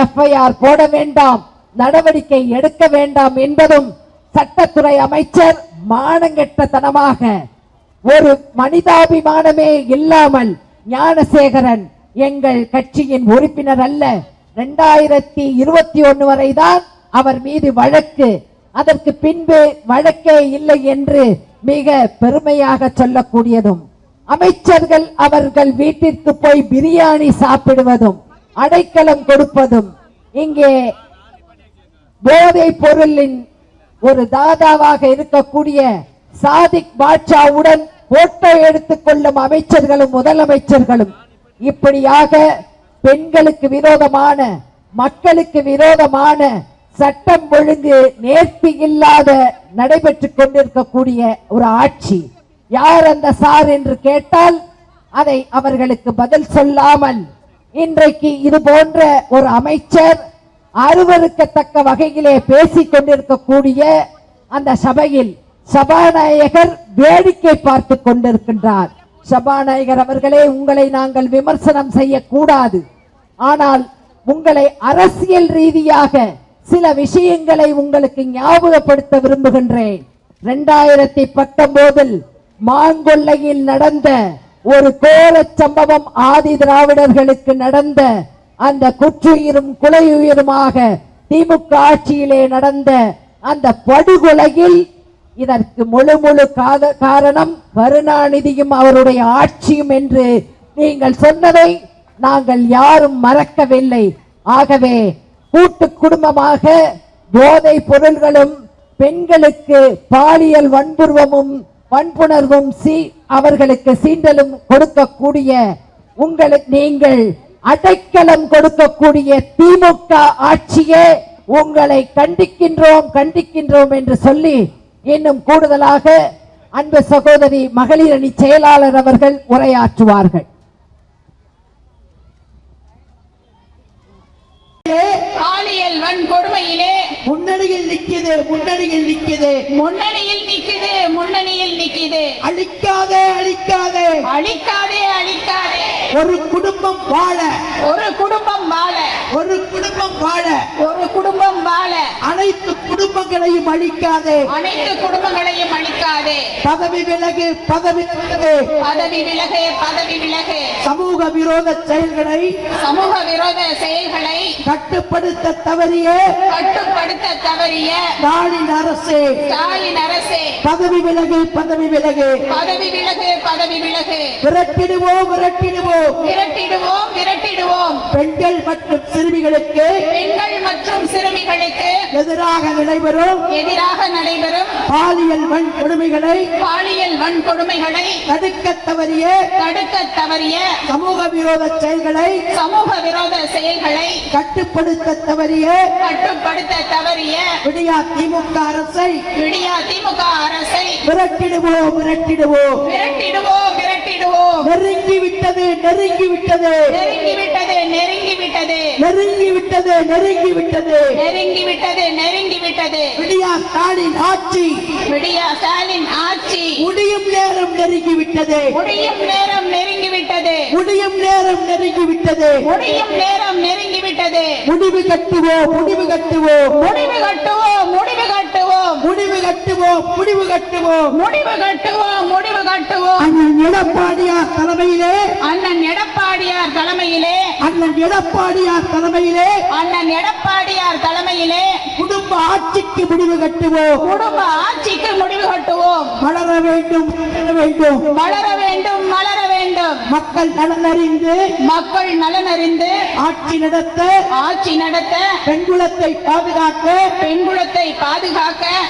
எஃப்ஐஆர் போட வேண்டாம், நடவடிக்கை எடுக்க வேண்டாம் என்பதும் சட்டத்துறை அமைச்சர் மானங்கெட்டத்தனமாக ஒரு மனிதாபிமானமே இல்லாமல், ஞானசேகரன் எங்கள் கட்சியின் உறுப்பினர் அல்ல, 2021 வரைதான் அவர் மீது வழக்கு, அதற்கு பின்பு வழக்கே இல்லை என்று மிக பெருமையாக சொல்லக்கூடியதும், அமைச்சர்கள் அவர்கள் வீட்டிற்கு போய் பிரியாணி சாப்பிடுவதும் அடைக்கலம் கொடுப்பதும், இங்கே போதைப் பொருளின் ஒரு தாதாவாக இருக்கக்கூடிய சாதிக் பாட்சாவுடன் போட்டோ எடுத்துக் கொள்ளும் அமைச்சர்களும் முதலமைச்சர்களும் இப்படியாக பெண்களுக்கு விரோதமான, மக்களுக்கு விரோதமான, சட்டம் ஒழுங்கு நேர்த்தி இல்லாத நடைபெற்றுக் கொண்டிருக்கக்கூடிய ஒரு ஆட்சி. யார் அந்த சார் என்று கேட்டால் அதை அவர்களுக்கு பதில் சொல்லாமல் இன்றைக்கு இது போன்ற ஒரு அமைச்சர் அருவருக்கத்தக்க வகையிலே பேசிக் கொண்டிருக்கக்கூடிய அந்த சபையில் சபாநாயகர் வேடிக்கை பார்த்துக் கொண்டிருக்கின்றார். சபாநாயகர் அவர்களே, உங்களை நாங்கள் விமர்சனம் செய்யக்கூடாது, ஆனால் உங்களை அரசியல் ரீதியாக சில விஷயங்களை உங்களுக்கு ஞாபகப்படுத்த விரும்புகின்றேன். 2019 மாங்கொல்லையில் நடந்த ஒரு கோர சம்பவம், ஆதி திராவிடர்களுக்கு நடந்த அந்த குற்றுயிரும் குலையுயிருமாக திமுக ஆட்சியிலே நடந்த அந்த படுகொலையில் இதற்கு முழு காரணம் கருணாநிதியும் அவருடைய ஆட்சியும் என்று நீங்கள் சொன்னதை நாங்கள் யாரும் மறக்கவில்லை. ஆகவே கூட்டு குடும்பமாக போதை பொருள்களும் பெண்களுக்கு பாலியல் வன்புணர்வும் அவர்களுக்கு சீண்டலும் கொடுக்கக்கூடிய உங்களுக்கு நீங்கள் அடைக்கலம் கொடுக்கக்கூடிய திமுக ஆட்சியே உங்களை கண்டிக்கின்றோம் என்று சொல்லி இன்னும் கூடுதலாக அன்பு சகோதரி மகளிர் அணி செயலாளர் அவர்கள் உரையாற்றுவார்கள். பாலியல் வன்கொடுமையிலே முன்னணியில் நிக்குது, அழிக்காதே. ஒரு குடும்பம் வாழ அனைத்து குடும்பங்களையும் அழிக்காதே. பதவி விலகு. சமூக விரோத செயல்களை கட்டுப்படுத்த தவறிய ஸ்டாலின் அரசே பதவி விலகு. விரட்டிடுவோம். பெண்கள் மற்றும் சிறுமிகளுக்கு எதிராக நடைபெறும் பாலியல் வன்கொடுமைகளை தடுக்க தவறிய சமூக விரோத செயல்களை கட்டுப்படுத்த தவறிய விடியா திமுக அரசை விரட்டிடுவோம் நெருங்கிவிட்டது விடியா ஸ்டாலின் ஆட்சி முடியும் நேரம் நெருங்கிவிட்டது முடிவு கட்டுவோம் அண்ணன் எடப்பாடியார் தலைமையிலே குடும்ப ஆட்சிக்கு முடிவு கட்டுவோம் மலர வேண்டும் மக்கள் நலனறிந்து ஆட்சி நடத்த பெண்குலத்தை பாதுகாக்க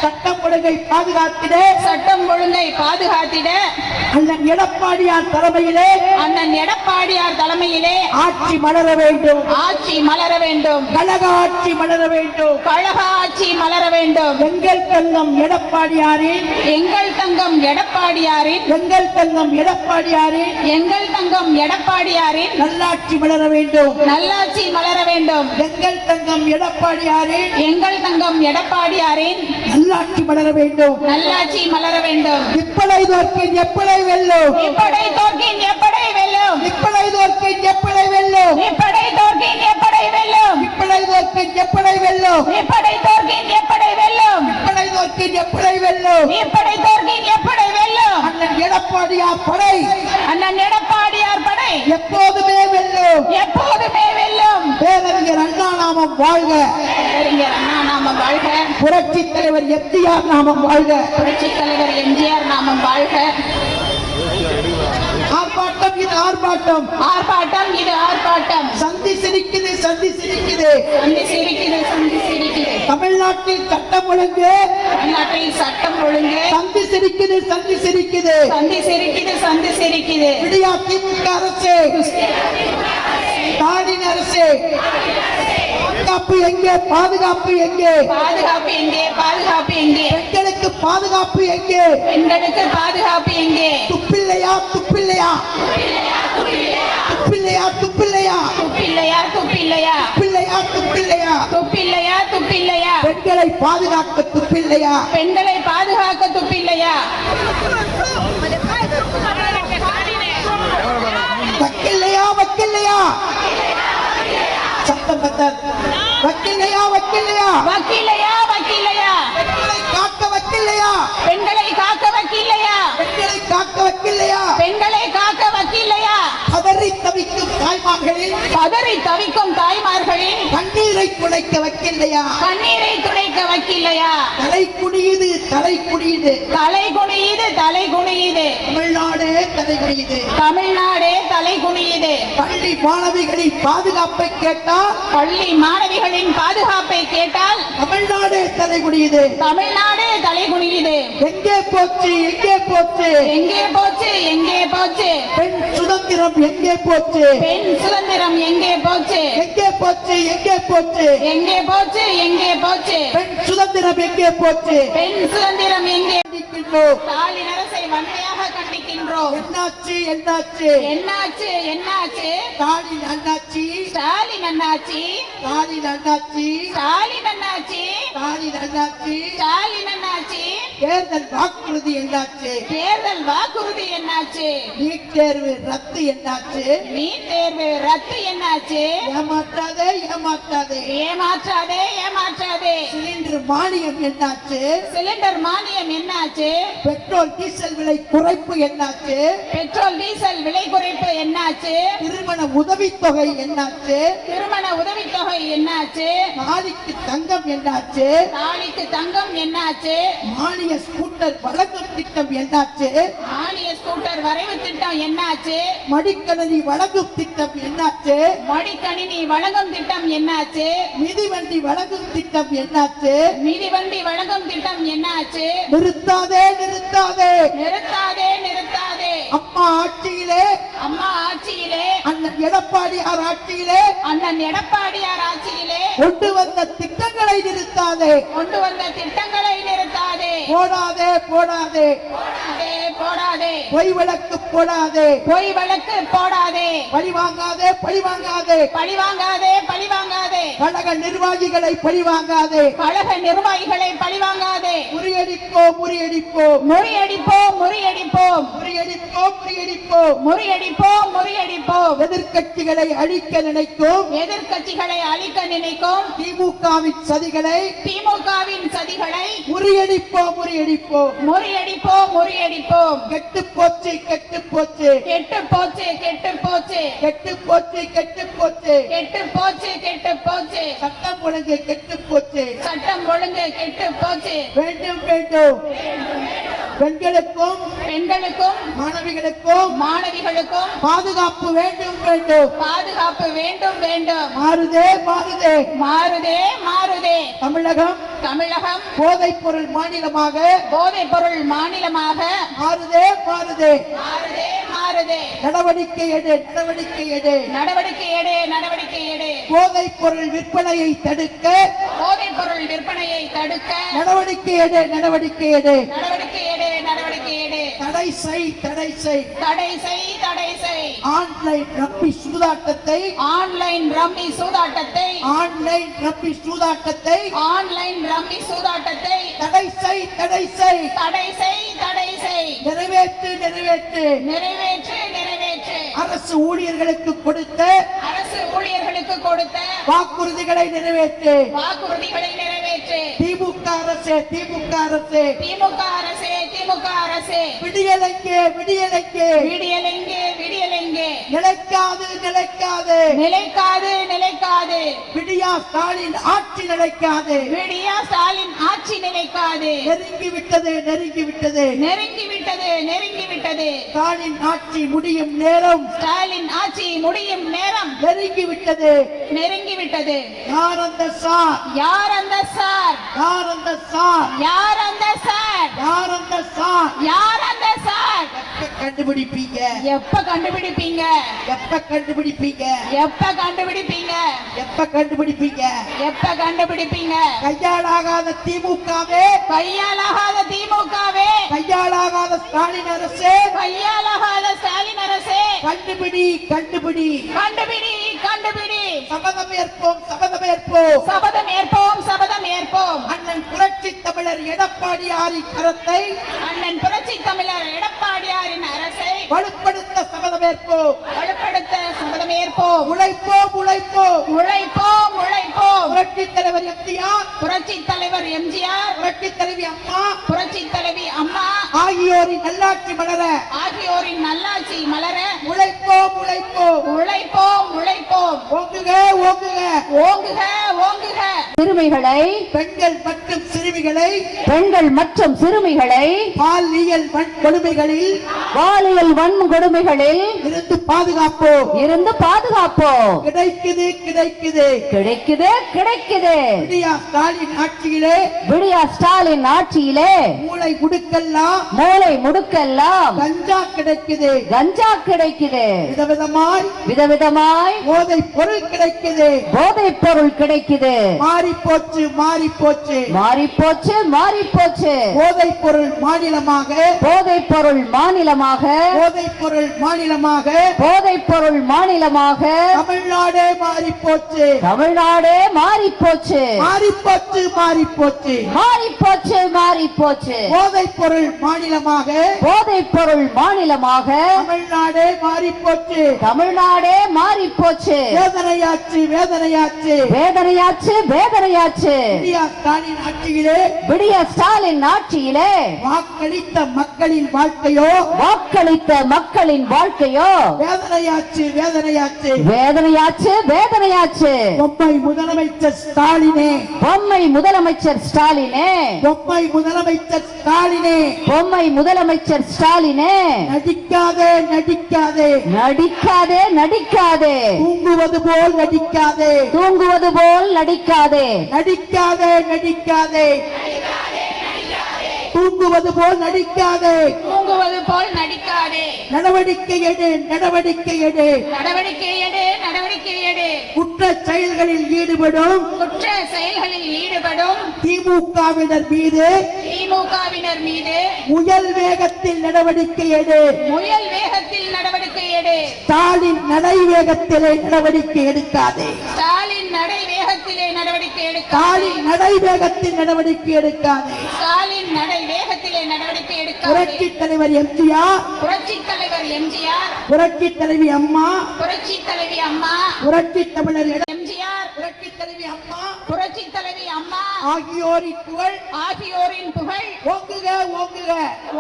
சட்டம் ஒழுங்கை பாதுகாத்திட அண்ணன் எடப்பாடியார் தலைமையிலே ஆட்சி மலர வேண்டும் கழக ஆட்சி மலர வேண்டும் எங்கள் தங்கம் எடப்பாடியாரின் நல்லாட்சி மலர வேண்டும் எங்கள் தங்கம் எடப்பாடியாரின் நல்லாட்சி மலர வேண்டும் இப்படை தோற்கின் எப்படை வெல்லும் அண்ணன் எடப்பாடியார் படை எப்போதுமே வெல்லும் பேரறிஞர் அண்ணா நாமம் வாழ்க புரட்சித் தலைவர் எம்ஜிஆர் நாமம் வாழ்க ஆர்ப்பாட்டம் இது ஆர்ப்பாட்டம் சந்தி சிரிக்குது தமிழ்நாட்டில் சட்டம் ஒழுங்கு சந்தி சிரிக்குது விடியா திமுக அரசு ஸ்டாலின் அரசு பாதுகாப்பு எங்கே பெண்களுக்கு பாதுகாப்பு எங்கே துப்பில்லையா பெண்களை பாதுகாக்க துப்பில்லையா வக்கில்லையா சத்தம் பத்தல் வக்கில்லையா பெண்களை காக்க வக்கில்லையா பதறி தவிக்கும் தாய்மார்களின் கண்ணீரை துடைக்க வக்கில்லையா தலை குனியுது தமிழ்நாடே தலை குனியுது பள்ளி மாணவிகளின் பாதுகாப்பை கேட்டால் தமிழ்நாடே தலை குனியுது எங்கே போச்சு பெண் சுதந்திரம் எங்கே போச்சு பெண் சுதந்திரம் எங்கே ஸ்டாலின் அரசை வன்மையாக கண்டிக்கின்றோம். என்னாச்சு தேர்தல் வாக்குறுதி என்னாச்சு நீட் தேர்வு ரத்து என்னாச்சு ஏமாற்றாதே சிலிண்டர் மானியம் என்னாச்சு பெட்ரோல் டீசல் விலை குறைப்பு என்னாச்சு திருமண உதவித்தொகை என்னாச்சு தாலிக்கு தங்கம் என்னாச்சு மானிய மானிய ஸ்கூட்டர் வழங்கும் திட்டம் என்னாச்சு? மானிய ஸ்கூட்டர் வரைவு திட்டம் என்னாச்சு? மடிக்கணினி வழங்கும் திட்டம் என்னாச்சு? மடிக்கணினி வழங்கும் திட்டம் என்னாச்சு? மிதிவண்டி வழங்கும் திட்டம் என்னாச்சு? மிதிவண்டி வழங்கும் திட்டம் என்னாச்சு? நிறுத்தாதே நிறுத்தாதே. நிறுத்தாதே நிறுத்தாதே. அம்மா ஆட்சியிலே, அம்மா ஆட்சியிலே, அண்ணன் எடப்பாடியார் ஆட்சியிலே அண்ணன் எடப்பாடியார் ஆட்சியிலே கொண்டு வந்த திட்டங்களை நிறுத்தாதே. கொண்டு வந்த திட்டங்களை நிறுத்தாதே. போடாதே போடாதே. போடாதே போடாதே. பொய் வழக்கு போடாதே. பொய் வழக்கு போடாதே. பழி வாங்காதே பழி வாங்காதே. பழி வாங்காதே பழி வாங்காதே. கழக நிர்வாகிகளை பழி வாங்காதே. கழக நிர்வாகிகளை பழி வாங்காதே. முறியடிப்போம் முறியடிப்போம் முறியடிப்போம் முறியடிப்போம் முறியடிப்போம் முறியடிப்போம். முறியடிப்போம் முறியடிப்போம். எதிர்க்கட்சிகளை அழிக்க நினைக்கும் எதிர்க்கட்சிகளை அழிக்க நினைக்கும் திமுகவின் சதிகளை திமுகவின் சதிகளை முறியடிப்போம் முறியடிப்போம். முறியடிப்போம் முறியடிப்போம். கெட்டு போச்சு கெட்டு போச்சு கெட்டு போச்சு கெட்டு போச்சு கெட்டு போச்சு கெட்டு போச்சு. கெட்டு போச்சு கெட்டு போச்சு. சட்டம் ஒழுங்கு கெட்டு போச்சு. சட்டம் ஒழுங்கு கெட்டு போச்சு. வேண்டும் வேண்டும். பெண்களுக்கும் பெண்களுக்கும் மாணவிகளுக்கும் மாணவிகளுக்கும் பாதுகாப்பு வேண்டும் வேண்டும். பாதுகாப்பு வேண்டும் வேண்டும். மாறுதே மாறுதே. மாறுதே மாறுதே. தமிழகம் தமிழகம் போதைப் பொருள் மாநிலமாக போதைப் பொருள் மாநிலமாக மாறுதே மாறுதே. மாறுதே மாறுதே. நடவடிக்கை எடு நடவடிக்கை எடு. நடவடிக்கை எடு நடவடிக்கை எடு. போதைப் பொருள் விற்பனையை தடுக்க போதைப் பொருள் விற்பனையை தடுக்க நடவடிக்கை எடு நடவடிக்கை எடு. நடவடிக்கை எடு நடவடிக்கை எடு. தடை செய் தடை செய். தடை செய் தடை செய். ஆன்லைன் ரம்மி சூதாட்டத்தை ஆன்லைன் ரம்மி சூதாட்டத்தை ஆன்லைன் ரம்மி சூதாட்டத்தை ஆன்லைன் ரம்மி சூதாட்டத்தை தடை செய் தடை செய். தடை செய் தடை செய். நிறைவேற்று நிறைவேற்று. நிறைவேற்று நிறைவேற்று. அரசு ஊழியர்களுக்கு கொடுத்த அரசு ஊழியர்களுக்கு கொடுத்த வாக்குறுதிகளை நிறைவேற்று. வாக்குறுதிகளை நிறைவேற்று. திமுக அரசு திமுக அரசு. திமுக அரசே திமுக அரசே. விடியலைங்கே விடியலைங்கே. விடியலெங்கே விடியலெங்கே. நிலைக்காது நிலைக்காது. நிலைக்காது நிலைக்காது. விடியா ஸ்டாலின் ஆட்சி நிலைக்காது. விடியா ஸ்டாலின் ஆட்சி நிலைக்காது. நெருங்கி விட்டது நெருங்கி விட்டது. நெருங்கி விட்டது நெருங்கி விட்டது. ஸ்டாலின் ஆட்சி முடியும் நேரம். ஸ்டாலின் ஆட்சி முடியும் நேரம் நெருங்கி விட்டது. நெருங்கி விட்டது. யார் அந்த சார்? யார் அந்த சார்? யார் அந்த சார்? யார் அந்த சார்? யார் அந்த சார்? யார் அந்த சார்? எப்ப கண்டுபிடிப்பீங்க? எப்ப கண்டுபிடிப்பீங்க? எப்ப கண்டுபிடிப்பீங்க? எப்ப கண்டுபிடிப்பீங்க? எப்ப கண்டுபிடிப்பீங்க? எப்ப கண்டுபிடிப்பீங்க? கையாளாகாத திமுகவே. கையாலாகாத திமுகவே. கையாளாகாத ஸ்டாலின் அரசு. கையாலாகாத ஸ்டாலின் அரசே. கண்டுபிடி கண்டுபிடி. கண்டுபிடி கண்டுபிடி. சபதம் ஏற்போம் சபதம் ஏற்போம். சபதம் ஏற்போம் சபதம் ஏற்போம். அண்ணன் புரட்சி தமிழர் எடப்பாடியாரின் கரத்தை அண்ணன் புரட்சி தமிழர் எடப்பாடியாரின் அரசை வலுப்படுத்த சபதம் ஏற்போம். வலுப்படுத்த சபதம் ஏற்போம். உழைப்போம் உழைப்போம். உழைப்போம் உழைப்போம். புரட்சி தலைவர் எம்ஜிஆர், புரட்சி தலைவர் எம்ஜிஆர், புரட்சி தலைவி அம்மா புரட்சி தலைவி அம்மா ஆகியோரின் நல்லாட்சி மலர ஆகியோரின் நல்லாட்சி மலர உழைப்போம் உழைப்போம். உழைப்போம் உழைப்போம். ஓங்குக ஓங்குக. ஓங்குக ஓங்குக. சிறுமிகளை பெண்கள் மற்றும் சிறுமிகளை பெண்கள் மற்றும் சிறுமிகளை பாலியல் வன்கொடுமைகளில் பாலியல் வன்கொடுமைகளில் இருந்து பாதுகாப்போம். இருந்து பாதுகாப்போம். கிடைக்குது கிடைக்குது. கிடைக்குது கிடைக்குது. விடியா ஸ்டாலின் ஆட்சியிலே விடியா ஸ்டாலின் ஆட்சியிலே மூளை முடுக்கெல்லாம் மூளை முடுக்கெல்லாம் கஞ்சா கிடைக்குது. கஞ்சா கிடைக்குது. விதவிதமாய் விதவிதமாய் போதை பொருள் கிடைக்குது. போதைப் பொருள் கிடைக்குது. மாறி போச்சு மாறி போச்சு. மாறி போச்சு மாறி போச்சு. போதை பொருள் மாநிலமாக போதைப் பொருள் மாநிலமாக போதை பொருள் மாநிலமாக போதைப் பொருள் மாநிலமாக தமிழ்நாடே மாறி போச்சு. தமிழ்நாடே மாறி போச்சு. மாறி போச்சு மாறி போச்சு. மாறி போச்சு மாறி போச்சு. போதை பொருள் மாநிலமாக போதைப் பொருள் மாநிலமாக தமிழ்நாடே மாறி போச்சு. தமிழ்நாடே மாறி போச்சு. வேதனையாச்சு வேதனையாச்சு. வேதனையாச்சு வேதனை வேதனையாச்சு. விடியா ஸ்டாலின் ஆட்சியிலே விடிய ஸ்டாலின் ஆட்சியிலே வாக்களித்த மக்களின் வாழ்க்கையோ வாக்களித்த மக்களின் வாழ்க்கையோ வேதனையாச்சு வேதனையாச்சு. வேதனையாச்சு வேதனையாச்சு. பொம்மை முதலமைச்சர் ஸ்டாலினே பொம்மை முதலமைச்சர் ஸ்டாலினே பொம்மை முதலமைச்சர் ஸ்டாலினே பொம்மை முதலமைச்சர் ஸ்டாலினே நடிக்காதே நடிக்காதே நடிக்காதே நடிக்காதே தூங்குவது போல் நடிக்காதே தூங்குவது போல் நடிக்காதே நடிக்காதே நடிக்காதே தூங்குவது போல் நடிக்காதே தூங்குவது போல் நடிக்காதே. நடவடிக்கை எடு நடவடிக்கை எடு நடவடிக்கை எடு நடவடிக்கை எடு. குற்ற செயல்களில் ஈடுபடும் குற்ற செயல்களில் ஈடுபடும் திமுகவினர் மீது திமுகவினர் மீது முயல் வேகத்தில் நடவடிக்கை எடு முயல் வேகத்தில் நடவடிக்கை எடு. ஸ்டாலின் நடை வேகத்திலே நடவடிக்கை எடுக்காதே ஸ்டாலின் நடை வேகத்திலே நடவடிக்கை எடுக்காதே. ஸ்டாலின் நடை வேகத்தில் நடவடிக்கை எடுக்காதே ஸ்டாலின் நடை வேகத்திலே நடவடிக்கை எடுக்காதே. புரட்சி தலைவர் எம்ஜிஆர் புரட்சி தலைவர் எம்ஜிஆர் புரட்சி தலைவி அம்மா புரட்சி தலைவி அம்மா புரட்சி தமிழர் எம்ஜிஆர் புரட்சி தலைவி அம்மா புரட்சி தலைவி அம்மா ஆகியோரின் புகழ் ஆகியோரின் புகழ் ஓங்குக ஓங்குக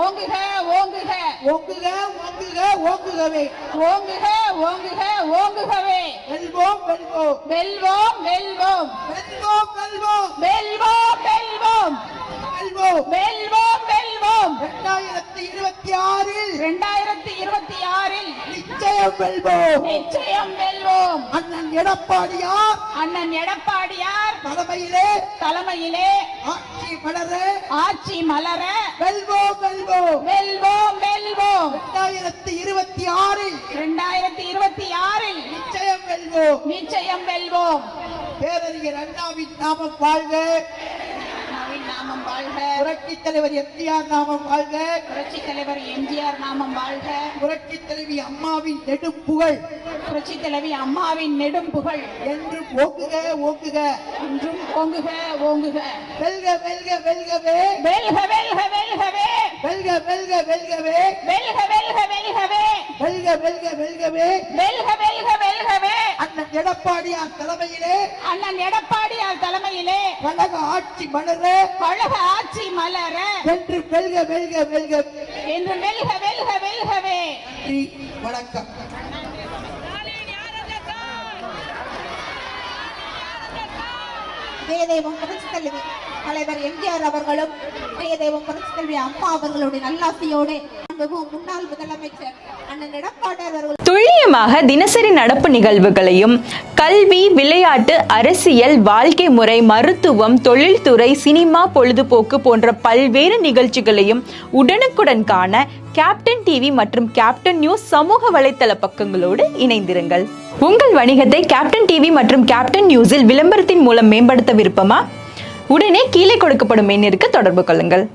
ஓங்குக ஓங்குக ஓங்குக ஓங்குக ஓங்குகவே ஓங்குக ஓங்குக ஓங்குகவே. வெல்வோம் வெல்வோம் வெல்வோம் வெல்வோம் வெல்வோம் வெல்வோம் வெல்வோம் வெல்வோம் வெல்வோம் வெல்வோம் வெல்வோம். 2026 2026 நிச்சயம் வெல்வோம் நிச்சயம் வெல்வோம். அண்ணன் எடப்பாடியார் அண்ணன் எடப்பாடியார் தலைமையிலே ஆட்சி மலர ஆட்சி மலர வெல்வோம் வெல்வோம் வெல்வோம் வெல்வோம். 2026 2026 நிச்சயம் வெல்வோம் நிச்சயம் வெல்வோம். பேரறிஞர் அண்ணாவின் நாமம் வாழ்க அண்ணாவின் நாமம் வாழ்க. புரட்சி தலைவர் எம்ஜிஆர் நாமம் வாழ்க புரட்சி தலைவர் எம்ஜிஆர் நாமம் வாழ்க. புரட்சி தலைவி அம்மாவின் நெடும் புகழ் புரட்சி தலைவி அம்மாவின் நெடும் புகழ் என்றும் ஓங்குக ஓங்குக என்றும் ஓங்குக ஓங்குக. வெல்க வெல்க வெல்கவே வெல்க வெல்க வெல்கவே வெல்க வெல்க வெல்கவே வெல்க வெல்க வெல்கவே வெல்க வெல்க வெல்கவே வெல்க வெல்க வெல்கவே. அண்ணன் எடப்பாடியார் தலைமையிலே அண்ணன் எடப்பாடியார் தலைமையிலே கழக ஆட்சி மலர கழக ஆட்சி மலர என்று வெல்க வெல்க வெல்க என்று வெல்க வெல்க வெல்கவே. நன்றி வணக்கம். ஜெயதேவம் புரட்சி தலைவி தலைவர் எம்ஜிஆர் அவர்களும் ஜெயதேவம் புரட்சி தலைவி அம்மா அவர்களுடைய நல்லாசையோடு முன்னாள் முதலமைச்சர் அண்ணன் எடப்பாடியார் அவர்கள் துல்லியமாக தினசரி நடப்பு நிகழ்வுகளையும் கல்வி, விளையாட்டு, அரசியல், வாழ்க்கை முறை, மருத்துவம், தொழில்துறை, சினிமா, பொழுதுபோக்கு போன்ற பல்வேறு நிகழ்ச்சிகளையும் உடனுக்குடன் காண கேப்டன் டிவி மற்றும் கேப்டன் நியூஸ் சமூக வலைத்தள பக்கங்களோடு இணைந்திருங்கள். உங்கள் வணிகத்தை கேப்டன் டிவி மற்றும் கேப்டன் நியூஸில் விளம்பரத்தின் மூலம் மேம்படுத்த விருப்பமா? உடனே கீழே கொடுக்கப்படும் எண்ணிற்கு தொடர்பு கொள்ளுங்கள்.